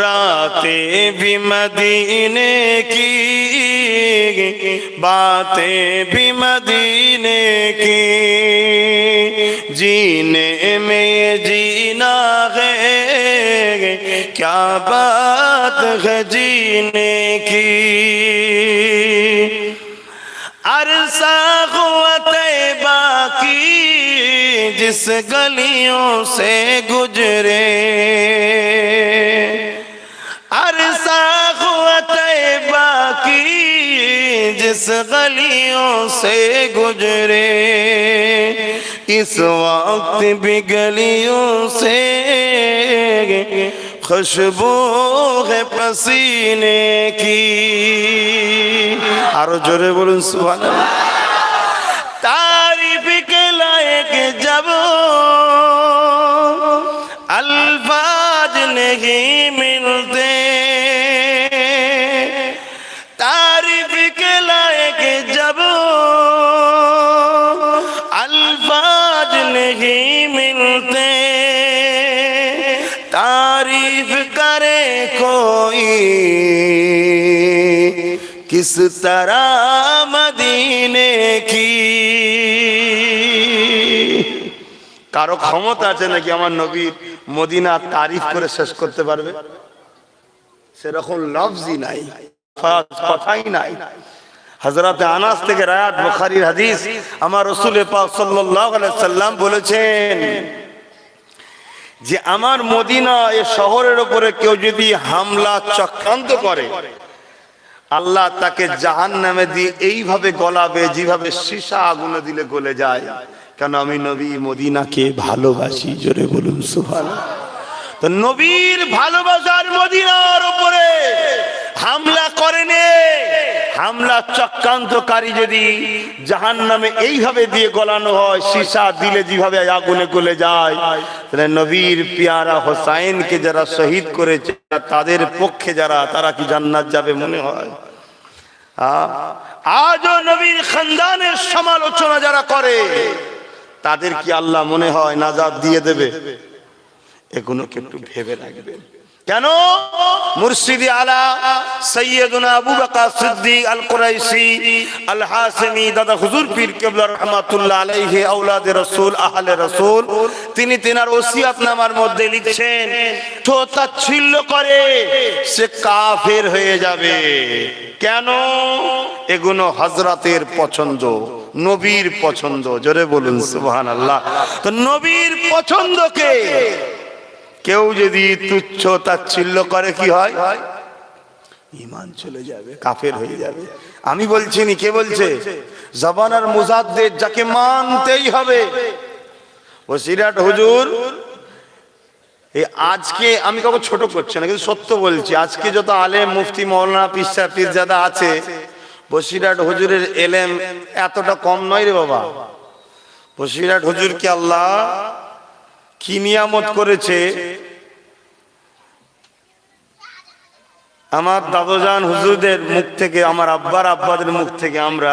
रातें भी मदीने की, बातें भी मदीने की, जीने में जीना है क्या बात है जीने की। अरसा हुआ तैबा की जिस गलियों से गुजरे, अरसा हुआ तैबा की जिस गलियों से गुजरे, इस वक्त भी गलियों से खुशबू है पसीने की। आरो जोरे बोलूं सुभान अल्लाह। तारीफ के लायक जब अल्फाज नहीं मिलते, तारीफ के लायक जब अल्फाज नहीं मिलते, तारीफ करे कोई किस तरह मदीने की। কারো ক্ষমতা আছে নাকি আমার নবীর মদিনা তারিফ করে শেষ করতে পারবে? সেরকম লফজই নাই, কথাই নাই। হযরত আনাস থেকে রায়াত বুখারীর হাদিস, আমার রাসূল পাক সাল্লাল্লাহু আলাইহি সাল্লাম বলেছেন যে আমার মদিনা এই শহরের উপরে কেউ যদি হামলা চক্রান্ত করে, আল্লাহ তাকে জাহান্নামে দিয়ে এইভাবে গলাবে যেভাবে সীসা আগুনে দিলে গলে যায়। কেন? আমি নবী মদিনাকে ভালোবাসি। জোরে বলুন সুবহানাল্লাহ। তো নবীর ভালোবাসার মদিনার উপরে হামলা করেনি, হামলা চক্রান্তকারী যদি জাহান্নামে এইভাবে দিয়ে গলানো হয়, সীসা দিলে যেভাবে আগুনে গলে যায়, তাহলে নবীর পেয়ারা হোসাইনকে যারা শহীদ করেছে তাদের পক্ষে যারা, তারা কি জান্নাত যাবে মনে হয়? আজও নবীর খানদানের সমালোচনা যারা করে তাদের কি আল্লাহ মনে হয় নাজাত দিয়ে দেবে? এগুলোকে একটু ভেবে রাখবেন। কেন? মুর্শিদি আলা সৈয়দনা আবু বকর সিদ্দিক আল কুরাইশি আল হাসিমি দাদা হুজুর পীর কিবলা রাহমাতুল্লাহ আলাইহি আওলাদে রাসূল আহলে রাসূল, তিনি তিনার ওসিয়তনামার মধ্যে লিখছেন, তো তাচ্ছিল্য করে সে কাফের হয়ে যাবে। কেন? এগুলো হযরতের পছন্দ, নবীর পছন্দ। জোরে বলুন সুবহানাল্লাহ। তো নবীর পছন্দকে কেউ যদি তুচ্ছ তাচ্ছিল্য করে কি হয়? ঈমান চলে যাবে, কাফের হয়ে যাবে। আমি বলছি নি, কে বলছে? জামানার মুজাদ্দিদ, যাকে মানতেই হবে। বসিরহাট হুজুর, এই আজকে আমি কাউকে ছোট করছি না, কিন্তু সত্য বলছি, আজকে যত আলেম মুফতি মৌলানা পিসা পীরজাদা আছে, বসিরহাট হুজুরের এলেম এতটা কম নয় রে বাবা। বসিরহাট হুজুরকে আল্লাহ কি নিয়ামত করেছে। আমার দাদুজান হুজুরদের মুখ থেকে, আমার আব্বার আব্বাদের মুখ থেকে আমরা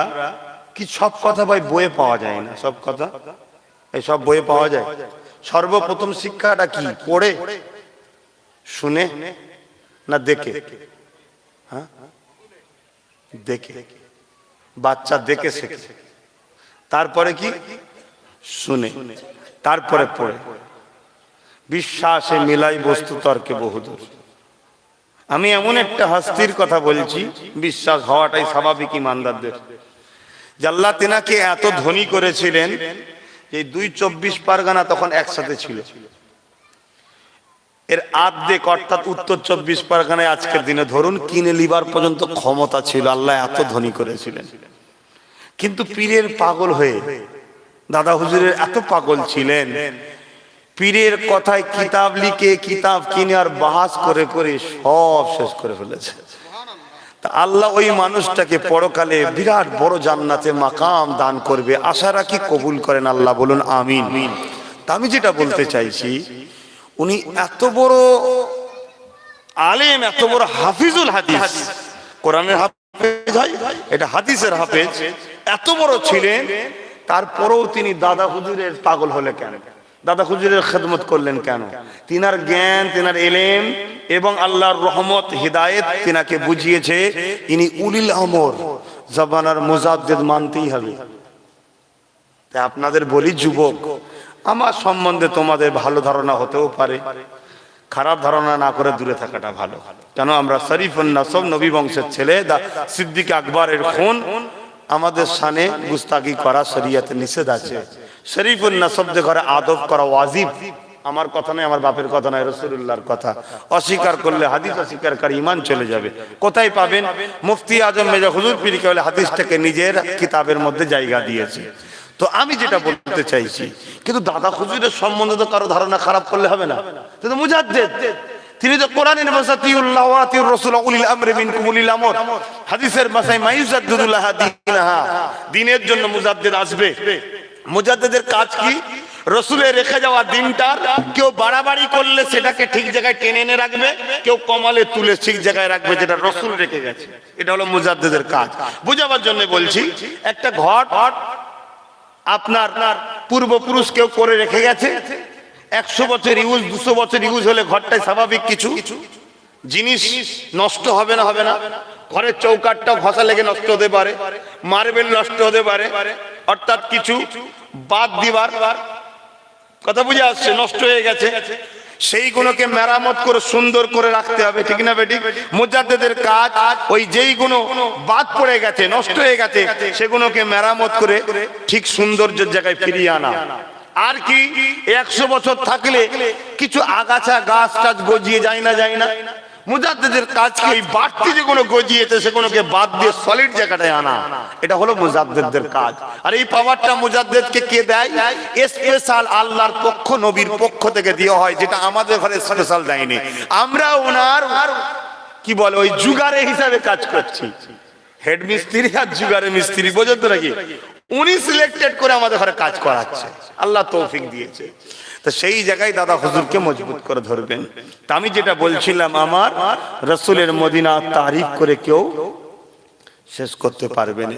কি সব কথা ভাই বইয়ে পাওয়া যায় না, সব কথা এই সব বইয়ে পাওয়া যায়। সর্বপ্রথম শিক্ষাটা কি? পড়ে শুনে না দেখে? হ্যাঁ, দেখে। বাচ্চা দেখে শেখে, তারপরে কি? শুনে, তারপরে পড়ে। বিশ্বাসে মিলাই বস্তু তর্কে বহুদূর। আমি এমন একটা হস্তির কথা বলছি, বিশ্বাস হওয়াটাই স্বাভাবিক ইমানদারদের, যে আল্লাহ তেনাকে এত ধনী করেছিলেন যে ২ পরগনা তখন একসাথে ছিল। এর আর্ধেক অর্থাৎ উত্তর ২৪ পরগনায় আজকের দিনে ধরুন কিনে লিবার পর্যন্ত ক্ষমতা ছিল। আল্লাহ এত ধনী করেছিলেন, কিন্তু পীরের পাগল হয়ে দাদা হুজুরের এত পাগল ছিলেন, পীরের কথায় কিতাব লিখে, কিতাব কিনে আর বাহাস করে করে সব শেষ করে ফেলেছে। তা আল্লাহ ওই মানুষটাকে পরকালে বিরাট বড় জান্নাতে মাকাম দান করবে, আশা রাখি কবুল করেন আল্লাহ, বলুন আমিন। তা আমি যেটা বলতে চাইছি, উনি এত বড় আলেম, এত বড় হাফিজুল হাদিস, কোরআনের হাফেজ হয়, এটা হাদিসের হাফেজ, এত বড় ছিলেন, তারপরেও তিনি দাদা হুজুরের পাগল হলে কেন? দাদা হুজুরের খেদমত করলেন কেন? তিনার জ্ঞান, তিনার এলেম এবং আল্লাহর রহমত হিদায়েত তিনাকে বুঝিয়েছে ইনি উলিল আমর, জামানার মুজাদ্দিদ, মানতেই হবে। তাই আপনাদের বলি, যুবক, আমার সম্বন্ধে তোমাদের ভালো ধারণা হতেও পারে, খারাপ ধারণা না করে দূরে থাকাটা ভালো। কেন? আমরা শরীফুন নাসব, নবী বংশের ছেলে, সিদ্দিক আকবরের খুন, আমাদের শানে গুস্তাখি করা শরীয়তে নিষেধ আছে। শরীফুন নাসবদের ঘরে আদব করা ওয়াজিব। আমার কথা নয়, আমার বাপের কথা নয়, রাসূলুল্লাহর কথা। অস্বীকার করলে হাদিস অস্বীকারী ঈমান চলে যাবে। কোথায় পাবেন? মুফতি আজম মির্জা হুজুর পীর কেবল হাদিসটাকে নিজের কিতাবের মধ্যে জায়গা দিয়েছে। তো আমি যেটা বলতে চাইছি, কিন্তু দাদা হুজুরের সম্বন্ধে তো কারো ধারণা খারাপ করলে হবে না। তিনি তো মুজাদ্দিদ, তিনি তো কোরআনের ভাষা তিউল্লাহ ওয়া তিউর রাসূল উলিল আমরি মিনকুম উলিল আমর, হাদিসের ভাষায় মাইজাদ্দিদুল্লাহ দীনাহা, দ্বীনের জন্য মুজাদ্দিদ আসবে। মুজাদ্দিদের কাজ কি? রসুলের রেখে যাওয়া দিনটার কেউ বাড়াবাড়ি করলে সেটাকে ঠিক জায়গায় টেনে এনে রাখবে, কেউ কমালে তুলে ঠিক জায়গায় রাখবে, যেটা রসুল রেখে গেছে। এটা হলো মুজাদ্দিদের কাজ। বুঝাবার জন্য বলছি, একটা ঘট আপনার পূর্বপুরুষ কেউ করে রেখে গেছে, 100 বছর ইউজ, 200 বছর ইউজ হলে ঘরটায় স্বাভাবিক কিছু জিনিস নষ্ট হবে না? হবে না। ঘরের চৌকাঠটাও ঘষা লেগে নষ্ট হতে পারে, মার্বেল নষ্ট হতে পারে, অর্থাৎ কিছু বাদ দিবার কথা বুঝে আসছে, নষ্ট হয়ে গেছে, সেইগুলোকে মেরামত করে সুন্দর করে রাখতে হবে, ঠিক না বেটি? মুজাদ্দিদের কাজ ওই যেইগুলো বাদ পড়ে গেছে, নষ্ট হয়ে গেছে, সেগুলোকে মেরামত করে ঠিক সৌন্দর্যের জায়গায় ফিরিয়ে আনা। আর কি, 100 বছর থাকলে কিছু আগাছা গাছ টাছ গজিয়ে যায় না? যায় না। মুজাদ্দিদের কাজ কি? এই বাড়তি যেগুলো গজিয়েছে সেগুলোকে বাদ দিয়ে সলিড জায়গাটায় আনা। এটা হলো মুজাদ্দিদের কাজ। আর এই পাওয়ারটা মুজাদ্দিদকে কে দেয়? স্পেশাল আল্লাহর পক্ষ, নবীর পক্ষ থেকে দেওয়া হয়, যেটা আমাদের ঘরে স্পেশাল দেয়নি। আমরা ওনার কি বলে ওই জুগারে হিসাবে কাজ করছি, হেড মিস্ত্রি আর জুগারে মিস্ত্রি, বোঝেন তো নাকি? উনি সিলেক্টেড করে আমাদের ঘরে কাজ করাচ্ছে, আল্লাহ তৌফিক দিয়েছে। তো সেই জায়গায় দাদা হুজুরকে মজবুত করে ধরবেন। তা আমি যেটা বলছিলাম, আমার রাসূলের মদিনা তারিফ করে কেউ শেষ করতে পারবে না।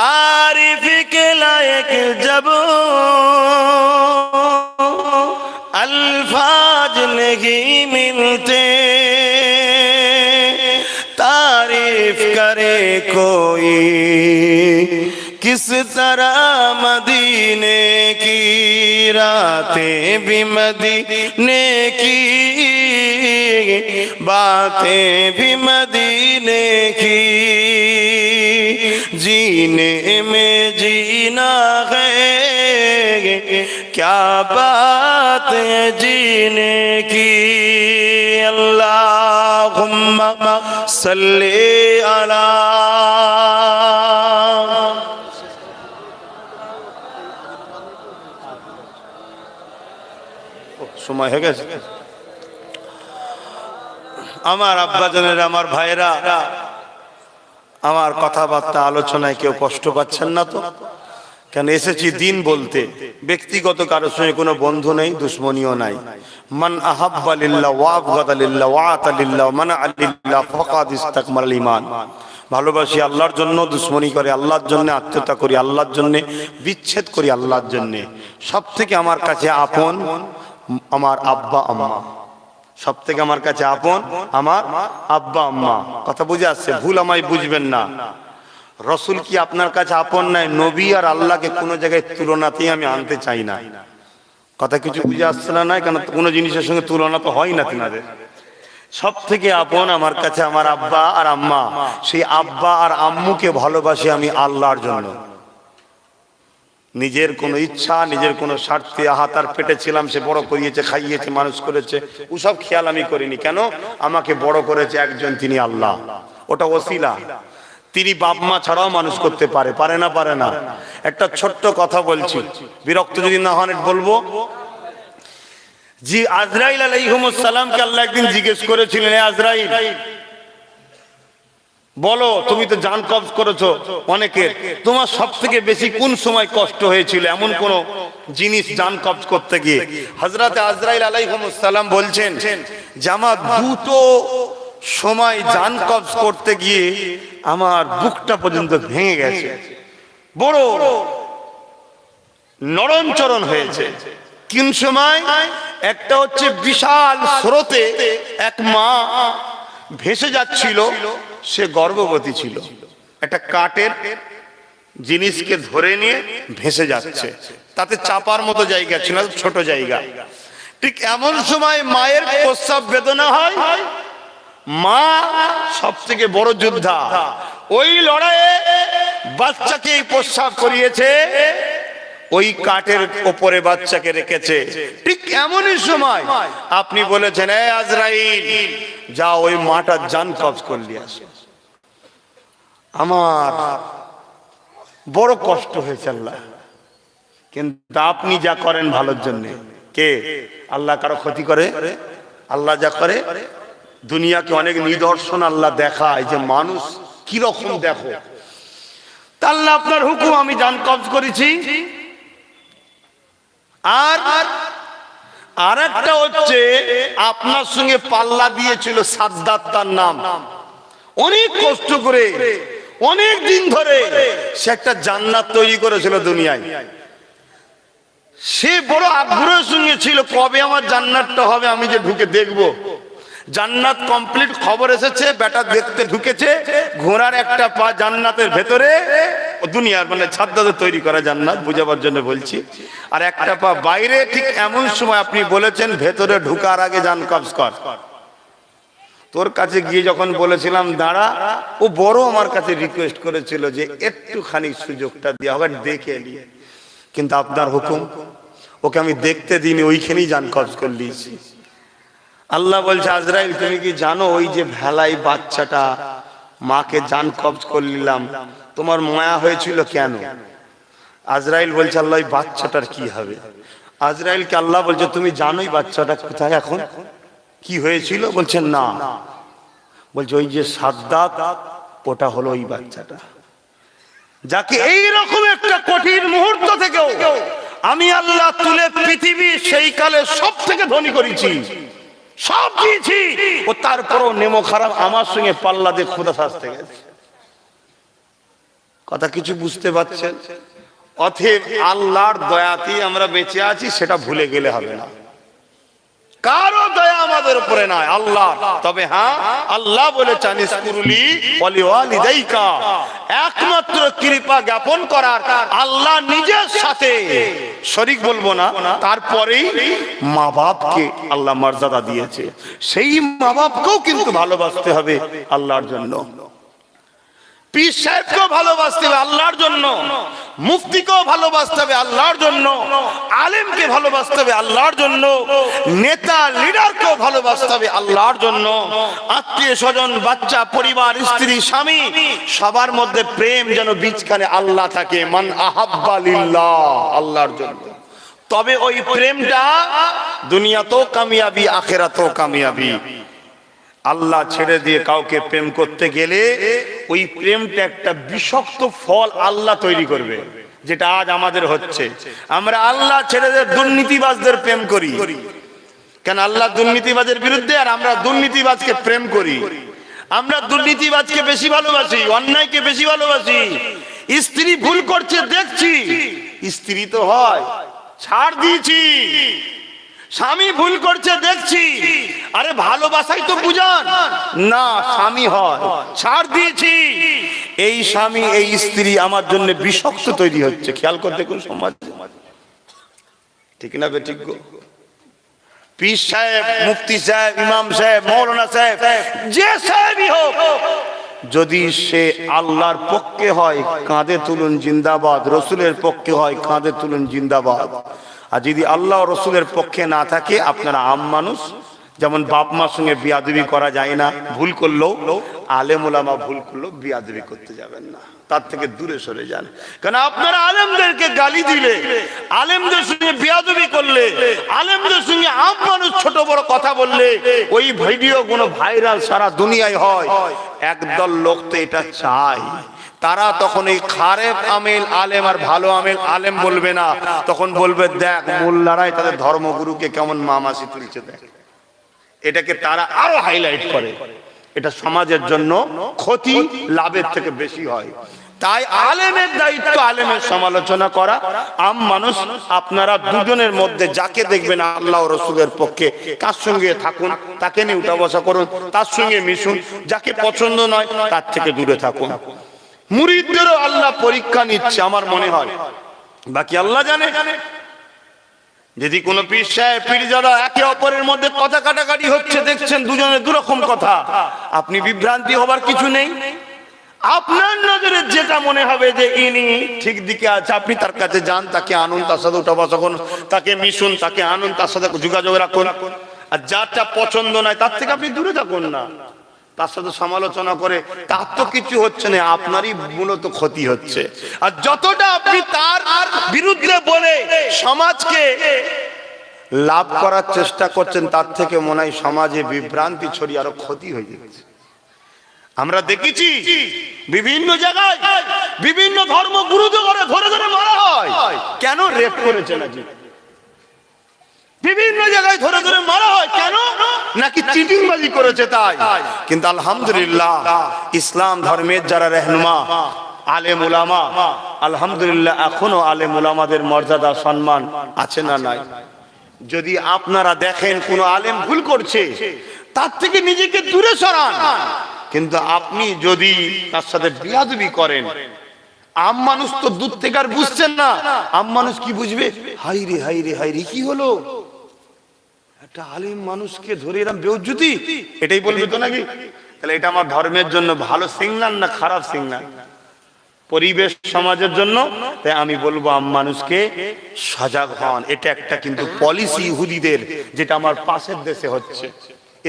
তারিফ কে লায়েক জব अल्फाज नहीं मिलते, तारीफ करे कोई किस तरह मदीने की, रातें भी मदीने की, बातें भी मदीने की, जीने में जीना है क्या बात है जीने की। अल्लाह আল্লাহুম্মা সাল্লি আলা। সময় হয়ে গেছে। আমার আব্বাজানেরা, আমার ভাইরা, আমার কথাবার্তা আলোচনায় কেউ কষ্ট পাচ্ছেন না তো? কেন এসেছি দিন বলতে, ব্যক্তিগত কারোর সঙ্গে কোনো বন্ধু নেই, দুশ্মনীও নাই। মান আহাব্বা লিল্লাহ ওয়া আবগাদা লিল্লাহ ওয়া আতা লিল্লাহ মান আলিল্লাহ ফাকাদ ইসতাকমাল ঈমান। ভালোবাসি আল্লাহর জন্য, দুশ্মনী করে আল্লাহর জন্য, আত্মীয়তা করি আল্লাহর জন্য, বিচ্ছেদ করি আল্লাহর জন্য। সব থেকে আমার কাছে আপন আমার আব্বা আম্মা, সব থেকে আমার কাছে আপন আমার আব্বা আম্মা। কথা বুঝে আসছে? ভুল আমায় বুঝবেন না। রসুল কি আপনার কাছে আপন নাই? নবী আর আল্লাহকে কোনো জায়গায় তুলনাতেই আমি আনতে চাই না। কথা কিছু বুঝে আসছে না? নাই, কারণ কোনো জিনিসের সঙ্গে তুলনা তো হয় না তিনাদের। সব থেকে আপন আমার কাছে আমার আব্বা আর আম্মা। সেই আব্বা আর আম্মুকে ভালোবাসি আমি আল্লাহর জন্য। নিজের কোনো ইচ্ছা, নিজের কোনো স্বার্থে, তার পেটে ছিলাম, সে বড় করিয়েছে, খাইয়েছে, মানুষ করেছে, ওসব খেয়াল আমি করিনি। কেন? আমাকে বড় করেছে একজন, তিনি আল্লাহ। ওটা ওসিলা। তিনি বাপ মা ছাড়াও মানুষ করতে পারে, পারে না? পারে না। একটা ছোট্ট কথা বলছি, বিরক্ত যদি না হন বলবো। জি, আজরাইল আলাইহিস সালামকে আল্লাহ একদিন জিজ্ঞেস করেছিলেন, আজরাইল বলো, তুমি তো জান কবজ করেছো অনেকের, তোমার সব থেকে বেশি কোন সময় কষ্ট হয়েছিল, এমন কোন জিনিস জান কবজ করতে গিয়ে? হযরত আজরাইল আলাইহিস সালাম বলছেন যে আমার দুটো সময় জান কবজ করতে গিয়ে আমার বুকটা পর্যন্ত ভেঙে গেছে, বড় নরমচরণ হয়েছে। কোন সময়? একটা হচ্ছে বিশাল স্রোতে এক মা ভেসে যাচ্ছিল, সে গর্ভবতী ছিল, একটা কাঠের জিনিসকে ধরে নিয়ে ভেসে যাচ্ছে, তাতে চাপার মতো জায়গা ছিল, ছোট জায়গা। ঠিক এমন সময় মায়ের প্রস্রাব বেদনা হয়। মা সব থেকে বড় যোদ্ধা, ওই লড়াইয়ে বাচ্চাকে প্রস্রাব করিয়েছে, ওই কাঠের ওপরে বাচ্চাকে রেখেছে। ঠিক এমনই সময় আপনি বলেছেন, এ আজরাইল যা ওই মাটার জান কবজ করলি আসে। আমার বড় কষ্ট হয়েছে আল্লাহ, কিন্তু আপনি যা করেন ভালোর জন্য। কে? আল্লাহ কারো ক্ষতি করে? আল্লাহ যা করে, দুনিয়াকে অনেক নিদর্শন আল্লাহ দেখায় যে মানুষ কিরকম দেখো। তা আল্লাহ আপনার হুকুম আমি জান কবজ করেছি। আর আরেকটা হচ্ছে আপনার সঙ্গে পাল্লা দিয়েছিল সাদ্দাত, তার নাম, অনেক কষ্ট করে অনেক দিন ধরে সে একটা জান্নাত তৈরি করেছিল দুনিয়ায়। সে বড় আগ্রহের সঙ্গে ছিল, কবে আমার জান্নাতটা হবে, আমি যে ঢুকে দেখব। জান্নাত কমপ্লিট, খবর এসেছে, বেটা দেখতে ঢুকেছে, ঘোড়ার একটা পা জান্নাতের ভেতরে, দুনিয়ার মানে ছাদদাতে তৈরি করা জান্নাত, বুঝাবার জন্য বলছি, আর একটা পা বাইরে। ঠিক এমন সময় আপনি বলেছেন ভেতরে ঢুকার আগে জান কবজ কর। তোর কাছে গিয়ে যখন বলেছিলাম দাঁড়া, ও বড় আমার কাছে রিকোয়েস্ট করেছিল যে একটুখানি সুযোগটা দেওয়া হবে, দেখে নিয়ে। কিন্তু আপনার হুকুম, ওকে আমি দেখতে দিইনি, ওইখানেই জান কবজ করে নিয়েছি। আল্লাহ বলছে, আজরাইল তুমি কি জানো ওই যে ভেলাই বাচ্চাটা, মাকে জান কবজ করে নিলাম, তোমার মায়া হয়েছিল কেন? আজরাইল বলছে, আল্লাহ ওই বাচ্চাটার কি হবে? আজরাইলকে আল্লাহ বলছে, তুমি জানোই বাচ্চাটা কোথায় এখন, কি হয়েছিল? বলছেন না। বলছে ওই যে সাদ্দাত, ওটা হলো ওই বাচ্চাটা, যাকে এই রকম একটা কঠিন মুহূর্ত থেকেও আমি আল্লাহ তুলে পৃথিবী সেই কালে সব থেকে ধনী করেছি, সব দিয়েছি, ও তারপরও নেমো খারাপ আমার সঙ্গে পাল্লা দিয়ে খোদা শাস্তে গেছে। কথা কিছু বুঝতে পারছেন? অতএব আল্লাহর দয়াতে আমরা বেঁচে আছি, সেটা ভুলে গেলে হবে না। কারো দয়া আমাদের উপরে নাই, আল্লাহ। তবে হ্যাঁ, আল্লাহ বলেছেন ইসকুরুলি ওয়ালি ওয়ালিদাইকা, একমাত্র কৃপা জ্ঞাপন করার আল্লাহ নিজের সাথে শরীক বলবো না, তারপরেই মা বাপকে আল্লাহ মর্যাদা দিয়েছে। সেই মা বাপকেও কিন্তু ভালোবাসতে হবে আল্লাহর জন্য। পীর সাহেবকেও ভালোবাসতে হবে আল্লাহর জন্য, মুফতিকেও ভালোবাসতে হবে আল্লাহর জন্য, আলেমকে ভালোবাসতে হবে আল্লাহর জন্য, নেতা লিডারকেও ভালোবাসতে হবে আল্লাহর জন্য, আত্মীয় স্বজন, বাচ্চা, পরিবার, স্ত্রী, স্বামী, সবার মধ্যে প্রেম যেন বীজখানে আল্লাহ থাকে। মান আহাব্বা লিল্লাহ, আল্লাহর জন্য। তবে ওই প্রেমটা দুনিয়াতেও কামিয়াবি, আখিরাতেও কামিয়াবি। আল্লাহ ছেড়ে দিয়ে কাউকে প্রেম করতে গেলে ওই প্রেমটা একটা বিষাক্ত ফল আল্লাহ তৈরি করবে, যেটা আজ আমাদের হচ্ছে। আমরা আল্লাহ ছেড়ে দিয়ে দুর্নীতিবাজদের প্রেম করি কেন? আল্লাহ দুর্নীতিবাজের বিরুদ্ধে, আর আমরা দুর্নীতিবাজকে প্রেম করি। আমরা দুর্নীতিবাজকে বেশি ভালোবাসি, অন্যায়কে বেশি ভালোবাসি। স্ত্রী ভুল করছে দেখছি, স্ত্রী তো হয়, ছাড় দিয়েছি। স্বামী ভুল করছে দেখছি, আরে ভালোবাসাই তো বুঝান না, স্বামী হয়, ছাড় দিয়েছি। এই স্বামী, এই স্ত্রী আমার জন্য বিষাক্ত তৈরি হচ্ছে। খেয়াল করে দেখুন সমাজ, ঠিক না বেঠিক? পীর সাহেব, মুফতি সাহেব, ইমাম সাহেব, মৌলানা সাহেব, যে সাহেবই হোক, যদি সে আল্লাহর পক্ষে হয় কাঁধে তুলুন জিন্দাবাদ, রসুলের পক্ষে হয় কাঁধে তুলুন জিন্দাবাদ। আর যদি আল্লাহ রসুলের পক্ষে না থাকে, আপনারা আম মানুষ, যেমন বাপ মার সঙ্গে বিয়াদবি করা যায় না, ভুল করলেও আলেম ওলামা ভুল করলেও বিয়াদবি করতে যাবেন না, তার থেকে দূরে সরে যান। কারণ আপনারা আলেমদেরকে গালি দিলে, আলেমদের সঙ্গে বিয়াদবি করলে, আলেমদের সঙ্গে আম মানুষ ছোট বড় কথা বললে, ওই ভিডিও গুলো ভাইরাল সারা দুনিয়ায় হয়। একদল লোক তো এটা চায়, তারা তখন এই খারাপ আমেল আলেম আর ভালো আমেল আলেম বলবে না, তখন বলবে দেখ মোল্লারাই তাদের ধর্মগুরুকে কেমন মামাসি তুলছে, দেখ। এটাকে তারা আরো হাইলাইট করে। এটা সমাজের জন্য ক্ষতি লাভের থেকে বেশি হয়। তাই আলেমের দায়িত্ব আলেমের সমালোচনা করা। আম মানুষ আপনারা দুজনের মধ্যে যাকে দেখবেন আল্লাহ ও রসুলের পক্ষে, কার সঙ্গে থাকুন, তাকে নিয়ে উঠা বসা করুন, তার সঙ্গে মিশুন। যাকে পছন্দ নয় তার থেকে দূরে থাকুন। মুরিদদেরও আল্লাহ পরীক্ষা নিচ্ছে আমার মনে হয়, বাকি আল্লাহ জানে। যদি কোনো পীর সাহেব পীরজাদা একে অপরের মধ্যে কথা কাটাকাটি হচ্ছে, দেখছেন দুজনের দুরকম কথা, আপনি বিভ্রান্তি হবার কিছু নেই। আপনার নজরে যেটা মনে হবে যে ইনি ঠিক দিকে আছে, আপনি তার কাছে যান, তাকে আনুন, তার সাথে উঠা বসা করুন, তাকে মিশুন, তাকে আনুন, তার সাথে যোগাযোগ রাখুন। আর যারটা পছন্দ নয় তার থেকে আপনি দূরে থাকুন না। তার সাথে সমালোচনা করে তার তো কিছু হচ্ছে না, আপনারই মূলত ক্ষতি হচ্ছে। আর যতটা আপনি তার বিরুদ্ধে বলে সমাজকে লাভ করার চেষ্টা করছেন, তার থেকে মনে হয় সমাজে বিভ্রান্তি ছড়িয়ে আরো ক্ষতি হয়ে যাচ্ছে। আমরা দেখেছি বিভিন্ন জায়গায় বিভিন্ন ধর্মগুরুদের ধরে ধরে মারা হয়। কেন? রেপ করেছে নাকি? বিভিন্ন জায়গায় ধরে ধরে মারা হয় কেন? নাকি চিটিংবাজি করেছে তাই। কিন্তু আলহামদুলিল্লাহ ইসলাম ধর্মের যারা রহনুমা আলেম উলামা, আলহামদুলিল্লাহ এখনো আলেম উলামাদের মর্যাদা সম্মান আছে না নাই? যদি আপনারা দেখেন কোন আলেম ভুল করছে, তার থেকে নিজেকে দূরে সরান। কিন্তু আপনি যদি তার সাথে বিয়াদবি করেন, আম মানুষ তো দূর থেকে আর বুঝছেন না। আম মানুষ কি বুঝবে? হাই রে হাই রে হাই রে, কি হলো? একটা আলেম মানুষকে ধরে এরকম বেউজ্জতি, এটাই বলবে তো নাকি? তাহলে এটা আমার ধর্মের জন্য ভালো সিগন্যাল না খারাপ সিগন্যাল? পরিবেশ সমাজের জন্য। তাই আমি বলবো আম মানুষকে সজাগ হন। এটা একটা কিন্তু পলিসি ইহুদিদের, যেটা আমার পাশের দেশে হচ্ছে।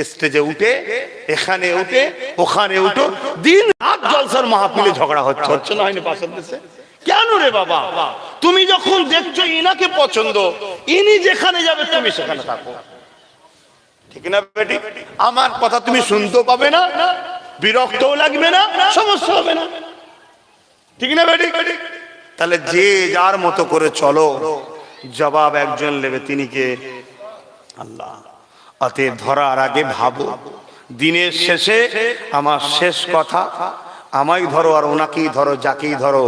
স্টেজে উঠে, এখানে উঠে, ওখানে উঠো, দিন রাত জলসার মাহফিলে ঝগড়া হচ্ছে, হচ্ছে না হয়নি পাশের দেশে? কেন রে বাবা? তুমি যখন দেখছো ইনাকে পছন্দ, ইনি যেখানে যাবে তুমি সেখানে থাকো, ঠিক না বেটি? আমার কথা তুমি শুনতেও পাবে না, বিরক্তও লাগবে না, সমস্যা হবে না, ঠিক না বেটি? তাহলে যে যার মতো করে চলো, জবাব একজন নেবে, তিনি কে? আল্লাহ। অতএব ধরার আগে ভাবো। দিনের শেষে আমার শেষ কথা, আমায় ধরো আর ওনাকেই ধরো, যাকেই ধরো,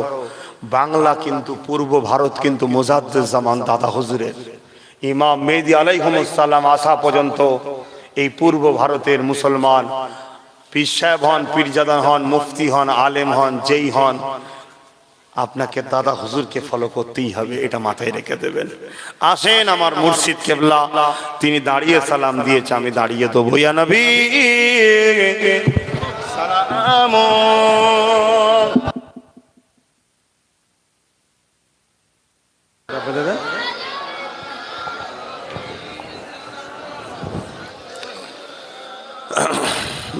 বাংলা কিন্তু পূর্ব ভারত কিন্তু মুজাদ্দেদ জামান দাদা হুজুরের, ইমাম মেহেদী আলাইহিস সালাম আসা পর্যন্ত এই পূর্ব ভারতের মুসলমান পীর সাহেব হন, পীরজাদা হন, মুফতি হন, আলেম হন, যেই হন, আপনাকে দাদা হুজুরকে ফলো করতেই হবে, এটা মাথায় রেখে দেবেন। আসেন আমার মুর্শিদ কেবলা, তিনি দাঁড়িয়ে সালাম দিয়েছে, আমি দাঁড়িয়ে দেবো। ইয়া নবী সালাম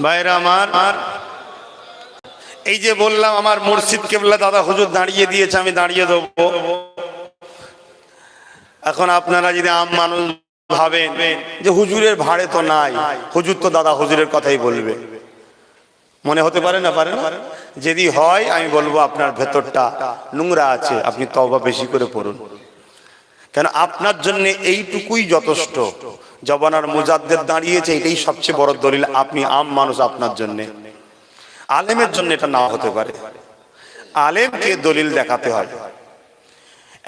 ভাইরা আমার, এই যে বললাম আমার মুর্শিদ কেবলা দাদা হুজুর দাঁড়িয়ে দিয়েছে, আমি দাঁড়িয়ে দেবো। এখন আপনারা যদি আম মানুষ ভাবেন যে হুজুরের ভাড়ে তো নাই, হুজুর তো দাদা হুজুরের কথাই বলবে, মনে হতে পারে না? পারে না? যদি হয় আমি বলবো আপনার ভেতরটা নোংরা আছে, আপনি তওবা বেশি করে পড়ুন। কেন আপনার জন্য এইটুকুই যথেষ্ট। জবানার মুজাদ্দেদ দাঁড়িয়েছে, এটাই সবচেয়ে বড় দলিল। আপনি আম মানুষ, আপনার জন্য। আলেমের জন্য এটা না হতে পারে, আলেমকে দলিল দেখাতে হয়।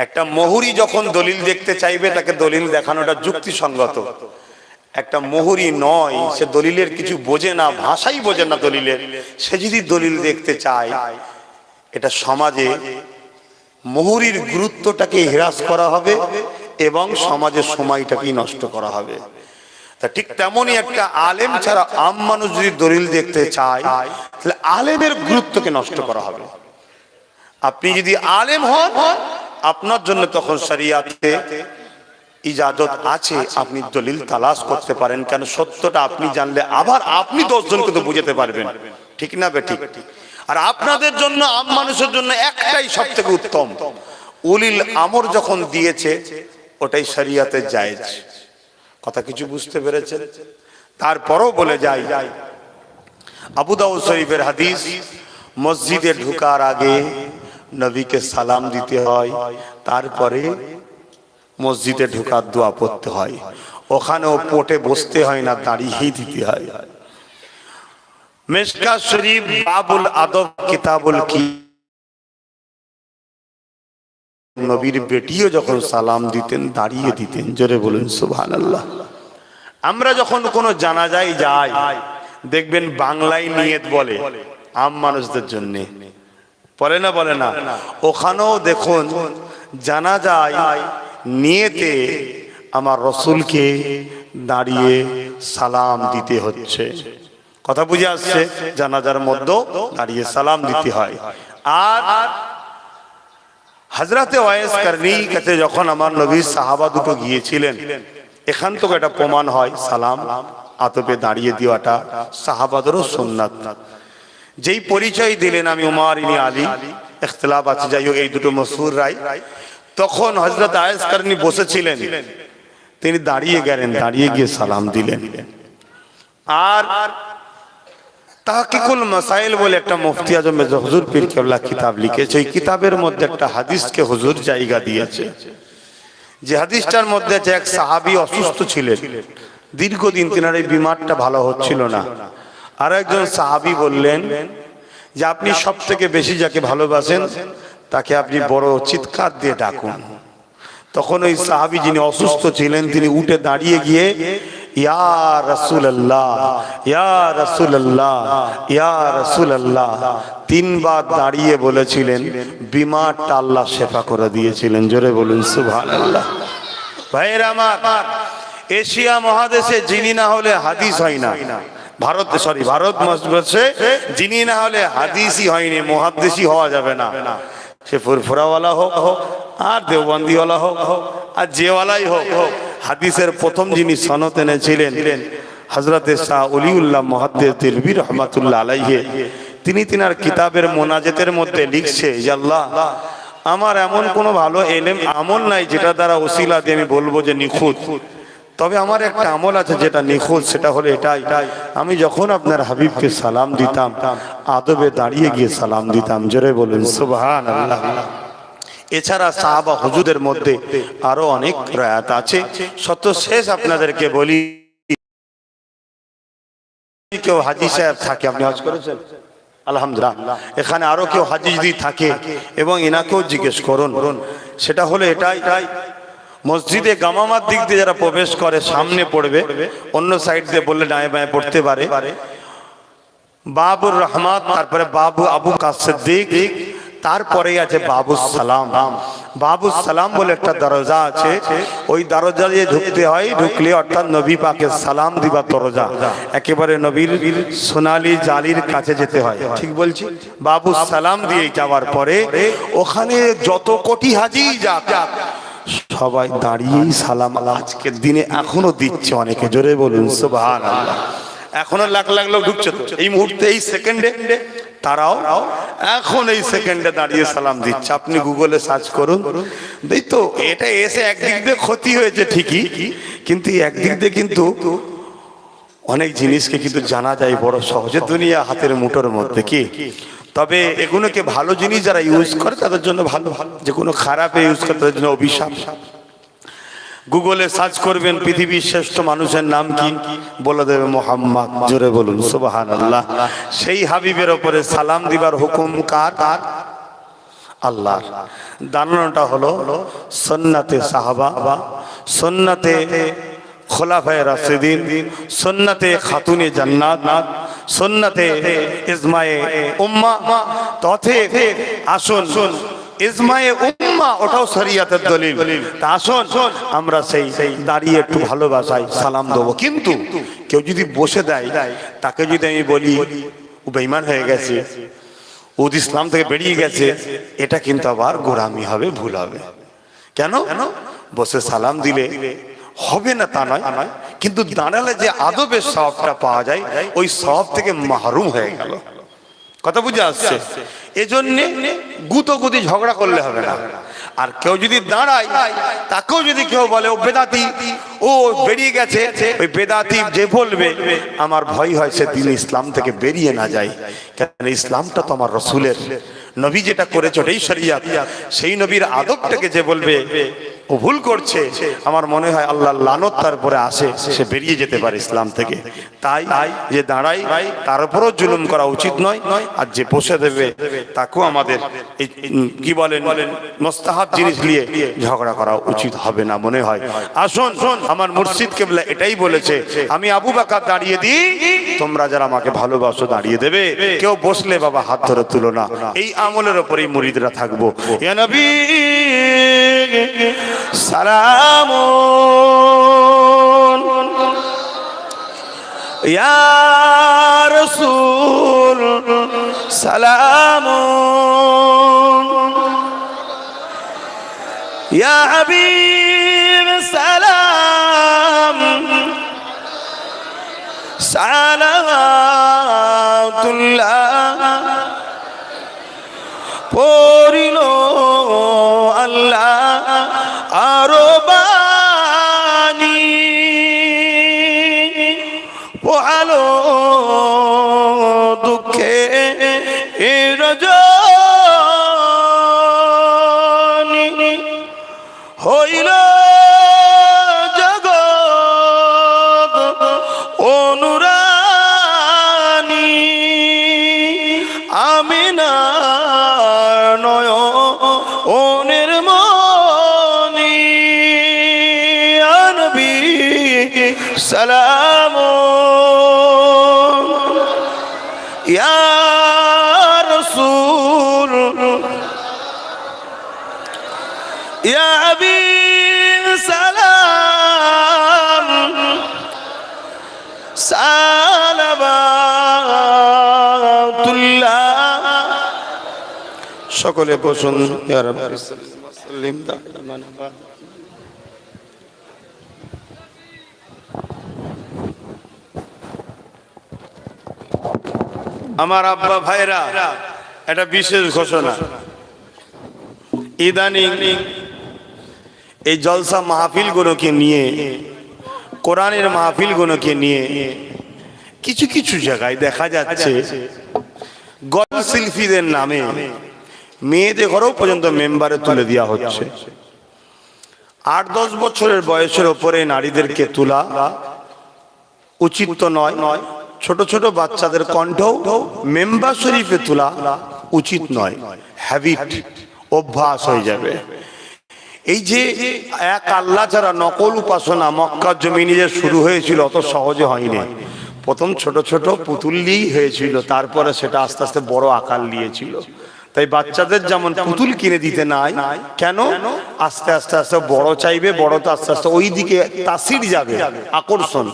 একটা মুহুরি যখন দলিল দেখতে চাইবে, তাকে দলিল দেখানোটা যুক্তিসঙ্গত। একটা মুহুরি নয়, সে দলিলের কিছু বোঝে না, ভাষাই বোঝে না দলিলের, সে যদি দলিল দেখতে চায়, এটা সমাজে মুহুরির গুরুত্বটাকে হ্রাস করা হবে এবং সমাজের সময়টাকেই নষ্ট করা হবে। তা ঠিক তেমনই একটা আলেম ছাড়া আম মানুষ যদি দলিল দেখতে চায়, তাহলে আলেমের গুরুত্বকে নষ্ট করা হবে। আপনি যদি আলেম হন, আপনার জন্য তখন শরিয়াতে ইজাজত আছে, আপনি দলিল তালাশ করতে পারেন। কেন সত্যটা আপনি জানলে আবার আপনি 10 জনকে তো বুঝাতে পারবেন, ঠিক না বেঠিক? আর আপনাদের জন্য, আম মানুষের জন্য একটাই সবথেকে উত্তম, উলিল আমর যখন দিয়েছে ওটাই শরিয়াতে জায়েজ। কথা কিছু বুঝতে পেরেছেন? তারপরও বলে যাই, আবু দাউদ শরীফের হাদিস, মসজিদে ঢোকার আগে নবীকে সালাম দিতে হয়, তারপরে মসজিদে ঢোকার দোয়া পড়তে হয়। ওখানেও পটে বসতে হয় না, দাঁড়িয়েই দিতে হয়। মিশকাত শরীফ বাবুল আদব কিতাবুল কি, নবীর বেটিও যখন সালাম দিতেন দাঁড়িয়ে দিতেন। জোরে বলুন সুবহানাল্লাহ। আমরা যখন কোনো জানাজায় যাই, দেখবেন বাংলায় নিয়ত বলে, আম মানুষদের জন্য বলে না, বলে না? ওখানেও দেখুন জানাজায় নিয়তে আমার রসুলকে দাঁড়িয়ে সালাম দিতে হচ্ছে। কথা বুঝে আসছে? জানাজার মধ্যে দাঁড়িয়ে সালাম দিতে হয়। আর হযরতে ওয়াইস করনী কাছে যখন আমার নবীর সাহাবা দুটো গিয়েছিলেন, এখান থেকে এটা প্রমাণ হয় সালাম আতবে দাঁড়িয়ে দেওয়াটা সাহাবাদেরও সুন্নাত। যেই পরিচয় দিলেন আমি উমর ইবনে আলী, ইখতিলাফ আছে, যাই হোক এই দুটো মশহুর রায়। তখন হযরত ওয়াইস করনী বসেছিলেন, তিনি দাঁড়িয়ে গেলেন, দাঁড়িয়ে গিয়ে সালাম দিলেন। আর তাহকিকুল মাসাইল বলে একটা মুফতি আজম মেজর হুজুর পীর কেবলা কিতাব লিখেছে। এই কিতাবের মধ্যে একটা হাদিসকে হুজুর জায়গা দিয়েছে, যে হাদিসটার মধ্যে আছে এক সাহাবী অসুস্থ ছিলেন, দীর্ঘদিন তিনার এই বিমারটা ভালো হচ্ছিল না। আর একজন সাহাবী বললেন যে আপনি সব থেকে বেশি যাকে ভালোবাসেন তাকে আপনি বড় চিৎকার দিয়ে ডাকুন। তখন ওই সাহাবী যিনি অসুস্থ ছিলেন, তিনি উঠে দাঁড়িয়ে গিয়ে ইয়া রাসূলুল্লাহ, ইয়া রাসূলুল্লাহ, ইয়া রাসূলুল্লাহ 3 বার দাঁড়িয়ে বলেছিলেন, বিমারটা আল্লাহ শেফা করে দিয়েছিলেন। জোরে বলুন সুবহানাল্লাহ। ভাইরা আমার, এশিয়া মহাদেশে যিনি না হলে হাদিস হয় না, ভারতবর্ষে যিনি না হলে হাদিসই হয়নি, মুহাদ্দিসই হওয়া যাবে না। সে ফুরফুরাওয়ালা হোক আর দেওবন্দিওয়ালা হোক আর যেওয়ালাই হোক, হাদিসের প্রথম যিনি সনদ এনেছিলেন হযরতে শাহ ওলিউল্লাহ মুহাদ্দিস দেলবি রহমাতুল্লাহ আলাইহি, তিনি তিনার কিতাবের মোনাজাতের মধ্যে লিখছে যে আল্লাহ, আমার এমন কোনো ভালো ইলম আমল নাই যেটা দ্বারা ওসিলা দিয়ে আমি বলবো যে নিখুঁত, তবে আমার একটা আমল আছে যেটা নিখুঁত, সেটা হলো এটাই, আমি যখন আপনার হাবিবকে সালাম দিতাম আদবে দাঁড়িয়ে গিয়ে সালাম দিতাম। জোরে বলুন সুবহানাল্লাহ। এছাড়া সাহাবা হুজুরের মধ্যে আরো অনেক রায়াত আছে। সর্বশেষ আপনাদেরকে বলি, কেউ হাজী সাহেব থাকে, আপনি হজ করেছেন আলহামদুলিল্লাহ, এখানে আরো কেউ হাজী যদি থাকে এবং এনাকেও জিজ্ঞেস করুন, সেটা হলো এটাই, মসজিদে গামামার দিক দিয়ে যারা প্রবেশ করে সামনে পড়বে, অন্য সাইড দিয়ে বললে ডায়ে বায়ে পড়তে পারে, বাবুর রহমাত, তারপরে বাবু আবু কাসিম সিদ্দিক, তারপরেই আছে বাবুস সালাম। বাবুস সালাম বলে একটা দরজা আছে, ওই দরজা দিয়ে ঢুকতে হয়, ঢুকলে অর্থাৎ নবী পাকের সালাম দিবা দরজা, একেবারে নবীর সোনালী জালির কাছে যেতে হয়, ঠিক বলছি? বাবুস সালাম দিয়ে যাওয়ার পরে ওখানে যত কোটি হাজি যাক সবাই দাঁড়িয়েই সালাম আজকের দিনে এখনো দিচ্ছে অনেকে, জোরে বলুন সুবহানাল্লাহ। এখনো লাখ লাখ লোক ঢুকছে তো এই মুহূর্তে, এই সেকেন্ডে তারাও এখন এই সেকেন্ডে দাঁড়িয়ে সালাম দিচ্ছে। আপনি গুগলে সার্চ করুন, এই তো এটা এসে একদিক দিয়ে ক্ষতি হয়েছে ঠিকই, কিন্তু একদিক দিয়ে কিন্তু অনেক জিনিসকে কিন্তু জানা যায় বড় সহজে, দুনিয়া হাতের মুঠোর মধ্যে কি। তবে এগুলোকে ভালো জিনিস যারা ইউজ করে তাদের জন্য ভালো, যে কোনো খারাপে ইউজ করে তাদের জন্য অভিশাপ। গুগলে সার্চ করবেন পৃথিবীর শ্রেষ্ঠ মানুষের নাম কি, বলে দেবে মোহাম্মদ, জোরে বলুন সুবহানাল্লাহ। সেই হাবিবের ওপরে সালাম দিবার হুকুম কার? আল্লাহর। দাঁড়ানোটা হলো সুন্নাতে সাহাবা, সুন্নাতে খোলাফায়ে রাশিদিন, সুন্নাতে খাতুনে জান্নাত, সুন্নাতে ইজমায়ে উম্মাহ। তথে আসুন ইজমায়ে উম্মাহ ওটাও শরীয়তের দলিল। তা আসুন আমরা সেই দাঁড়িয়ে একটু ভালোবাসায় সালাম দেবো। কিন্তু কেউ যদি বসে দেয়, তাকে যদি আমি বলি ও বেঈমান হয়ে গেছে, ও ইসলাম থেকে বেরিয়ে গেছে, এটা কিন্তু আবার গোঁড়ামি হবে, ভুল হবে। কেন? বসে সালাম দিলে হবে না তা নয়, কিন্তু দাঁড়ালে যে আদবের সওয়াবটা পাওয়া যায়, ওই সওয়াব থেকে মাহরুম হয়ে গেল। কথা বুঝে আসছে? এজন্যে গুতোগুতি ঝগড়া করলে হবে না। আর কেউ যদি দাঁড়ায়, তাকেও যদি কেউ বলে ও বেদাতি, ও বেরিয়ে গেছে, ওই বেদাতি যে বলবে আমার ভয় হয় সে দিন ইসলাম থেকে বেরিয়ে না যায়। কেন? ইসলামটা তো আমার রসুলের, নবী যেটা করেছে ওটাই শরিয়াত। সেই নবীর আদবটাকে যে বলবে ও ভুল করছে, আমার মনে হয় আল্লাহর লানত তার উপরে আসে, সে বেরিয়ে যেতে পারে ইসলাম থেকে। তাই যে দাঁড়াই তার উপরও জুলুম করা উচিত নয়, আর যে বসে দেবে তাকেও আমাদের কি বলেন মুস্তাহাব জিনিস নিয়ে ঝগড়া করা উচিত হবে না মনে হয়। আসুন, আমার মুর্শিদ কেবলা এটাই বলেছে, আমি আবু বকর দাঁড়িয়ে দিই, তোমরা যারা আমাকে ভালোবাসো দাঁড়িয়ে দেবে। কেউ বসলে বাবা হাত ধরে তুলো না। এই আমলের উপরেই মুরিদরা থাকবো। ইয়া নবী সালামুন, ইয়া রাসূল সালামুন, ইয়া হাবিব সালাম, সালাওয়াতুল্লাহ পড়িল আল্লাহ আরো বাণী, পোহালো দুঃখে রজনী, হইল জগৎ অনুরানী, আমিনার নয়নের মনি, ইয়া নবী সালামুন, ইয়া রাসূল, ইয়া হাবিব সালাম, সালাওয়াতুল্লাহ। সকলে বসুন। ইয়া রাব্বি সাল্লিম দাইমান আবাদ। আমার আব্বা ভাইরা, এটা বিশেষ ঘোষণা, ইদানিং এই জলসা মাহফিলগুলোকে নিয়ে, কোরআনের মাহফিলগুলোকে নিয়ে কিছু কিছু জায়গায় দেখা যাচ্ছে গজল শিল্পীদের নামে মেয়েদের ঘরেও পর্যন্ত মেম্বারে তুলে দেওয়া হচ্ছে। 8-10 বছরের বয়সের ওপরে নারীদেরকে তোলা উচিত তো নয়, ছোট ছোট বাচ্চাদের কণ্ঠও মেম্বার শরীফে তোলা উচিত নয়। হ্যাবিট, অভ্যাস হয়ে যাবে। এই যে এক আল্লাহ ছাড়া নকল উপাসনা মক্কার জমিনে যে শুরু হয়েছিল, অত সহজে হয়নি। প্রথম ছোট ছোট পুতুল দিয়েই হয়েছিল, তারপরে সেটা আস্তে আস্তে বড় আকার নিয়েছিল। তাই বাচ্চাদের যেমন পুতুল কিনে দিতে নাই, কেন? আস্তে আস্তে আস্তে বড় চাইবে, বড় তো আস্তে আস্তে ওই দিকে তাসির যাবে, আকর্ষণ।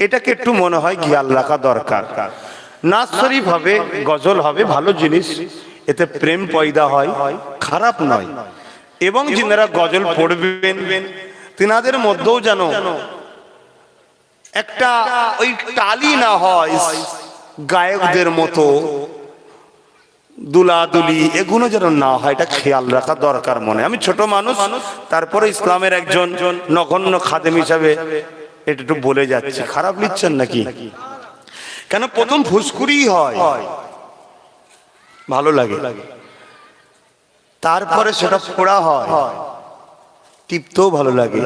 এটাকে একটু মনে হয় খেয়াল রাখা দরকার। নাচ শরীফ হবে, গজল হবে, ভালো জিনিস, এতে প্রেম পয়দা হয়, খারাপ নয়। এবং যিনারা গজল পড়বেন তিনাদের মধ্যেও যেন একটা ওই টালি না হয় গায়কদের মতো দুলাদুলি, এগুলো যেন না হয়, এটা খেয়াল রাখা দরকার মনে। আমি ছোট মানুষ, তারপরে ইসলামের একজন নগণ্য খাদেম হিসাবে এটা একটু বলে যাচ্ছি, খারাপ নিচ্ছেন নাকি? কেন প্রথম ফুসকুরি হয়, ভালো লাগে, তারপরে সেটা ফোড়া হয়, টিপতেও ভালো লাগে,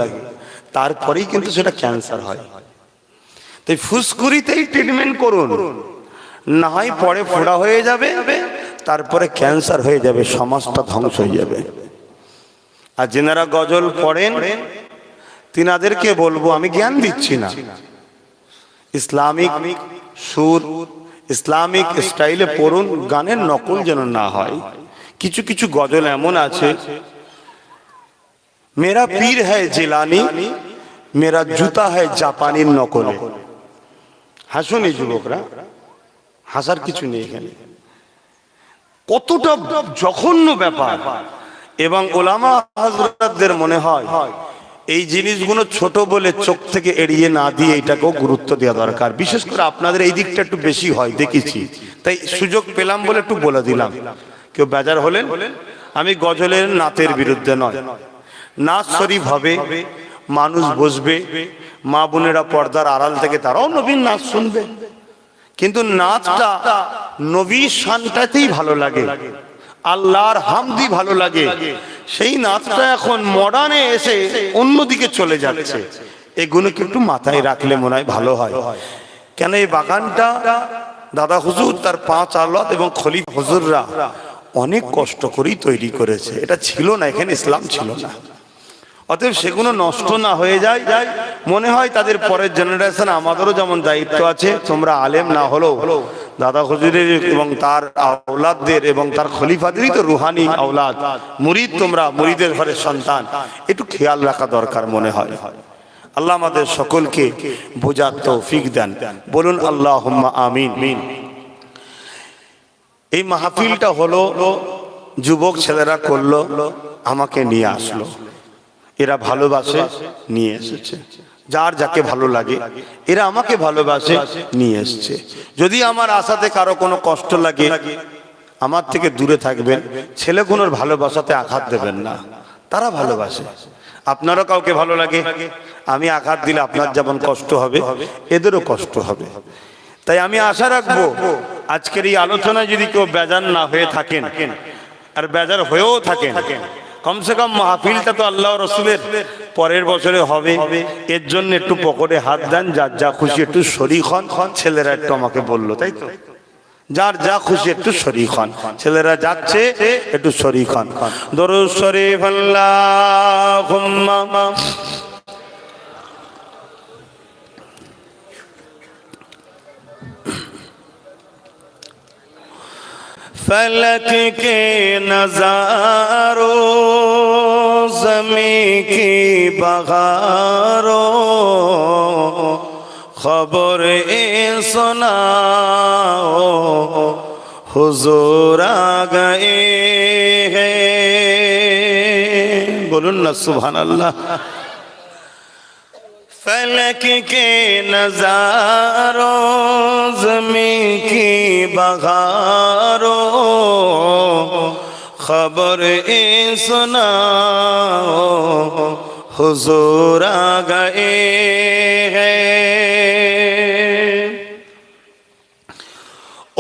তারপরেই কিন্তু সেটা ক্যান্সার হয়। তাই ফুসকুরিতেই ট্রিটমেন্ট করুন, না হয় পরে ফোড়া হয়ে যাবে, তারপরে ক্যান্সার হয়ে যাবে, সমাজটা ধ্বংস হয়ে যাবে। আর যেনারা গজল পড়েন তিনাদেরকে বলবো, আমি জ্ঞান দিচ্ছি না, ইসলামিক সুর ইসলামিক স্টাইলে পড়ুন, গানের নকল যেন না হয়। কিছু কিছু গজল এমন আছে, মেরা পীর হ্যায় জিলানি, মেরা জুতা হ্যায় জাপানির নকলে। হাসুন এই যুবকরা, হাসার কিছু নেই এখানে। কতটা জঘন্য ব্যাপার। এবং ওলামা হযরতদের মনে হয় এই জিনিসগুলো ছোট বলে চোখ থেকে এড়িয়ে না দিয়ে এটাকেও গুরুত্ব দেওয়া দরকার। বিশেষ করে আপনাদের এই দিকটা একটু বেশি হয় দেখেছি, তাই সুযোগ পেলাম বলে একটু বলে দিলাম। কেউ বেজার হলেন, আমি গজলের নাতের বিরুদ্ধে নয়। নাচ শরীফ হবে, মানুষ বসবে, মা বোনেরা পর্দার আড়াল থেকে তারাও নবীন নাচ শুনবে, কিন্তু নাচটা নবীর শানটাতেই ভালো লাগে, আল্লাহর হামদি ভালো লাগে। সেই নাচটা এখন মডার্নে এসে অন্যদিকে চলে যাচ্ছে। এগুলোকে একটু মাথায় রাখলে মনে হয় ভালো হয়। কেন এই বাগানটা দাদা হুজুর, তার 5 আওলাদ এবং খলিফা হুজুররা অনেক কষ্ট করেই তৈরি করেছে। এটা ছিল না, এখানে ইসলাম ছিল না। অতএব সেগুলো নষ্ট না হয়ে যায়, মনে হয় তাদের পরের জেনারেশন, আমাদেরও যেমন দায়িত্ব আছে, তোমরা আলেম না হলেও দাদা হুজুরের এবং তার আওলাদদের এবং তার খলিফাদেরই তো রুহানি আওলাদ, মুরিদ, তোমরা মুরিদের ঘরের সন্তান, একটু খেয়াল রাখা দরকার মনে হয়। আল্লাহ আমাদের সকলকে বোঝার তৌফিক দেন, বলুন আল্লাহুম্মা আমিন। এই মাহফিলটা হলো যুবক ছেলেরা করলো, আমাকে নিয়ে আসলো, এরা ভালোবাসে নিয়ে এসেছে, যার যাকে ভালো লাগে এরা আমাকে ভালোবাসে নিয়ে এসছে। যদি আমার আশাতে কারো কোনো কষ্ট লাগে, আমার থেকে দূরে থাকবেন, ছেলেগুলোর ভালোবাসাতে আঘাত দেবেন না, তারা ভালোবাসে। আপনারও কাউকে ভালো লাগে, আমি আঘাত দিলে আপনার যেমন কষ্ট হবে এদেরও কষ্ট হবে। তাই আমি আশা রাখবো আজকের এই আলোচনায় যদি কেউ বেজার না হয়ে থাকেন, আর বেজার হয়েও থাকেন, কমসে কম মাহফিলটা তো আল্লাহ রসুলের পরের বছরে হবে, এর জন্য একটু পকেটে হাত দেন, যার যা খুশি একটু শরীক হন। ছেলেরা একটু আমাকে বললো, তাই তো, যার যা খুশি একটু শরীক হন, ছেলেরা যাচ্ছে একটু শরীক হন। দরুদ শরীফ আল্লাহুম্মা फलक के नजारों, ज़मीं की बहारों, खबर सुनाओ हुजूर आ गए हैं, बोलून ना सुभान अल्लाह। फलक के नजारों, ज़मीं की बहारों, खबर सुनाओ हुजूर आ गए हैं।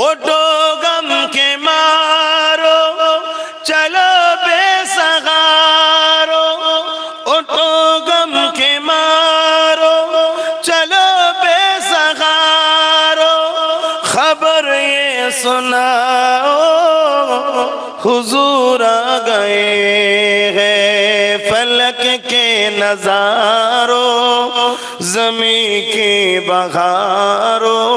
उठो गम के मारो, चलो बेसहारो, उठो गम के मारो, चलो बेसहारो, खबर ये सुनाओ हुजूर आ गए हैं। फलक के नजारों, ज़मीं की बहारों,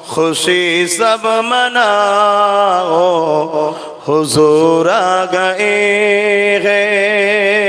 खुशी सब मनाओ हुजूर आ गए हैं।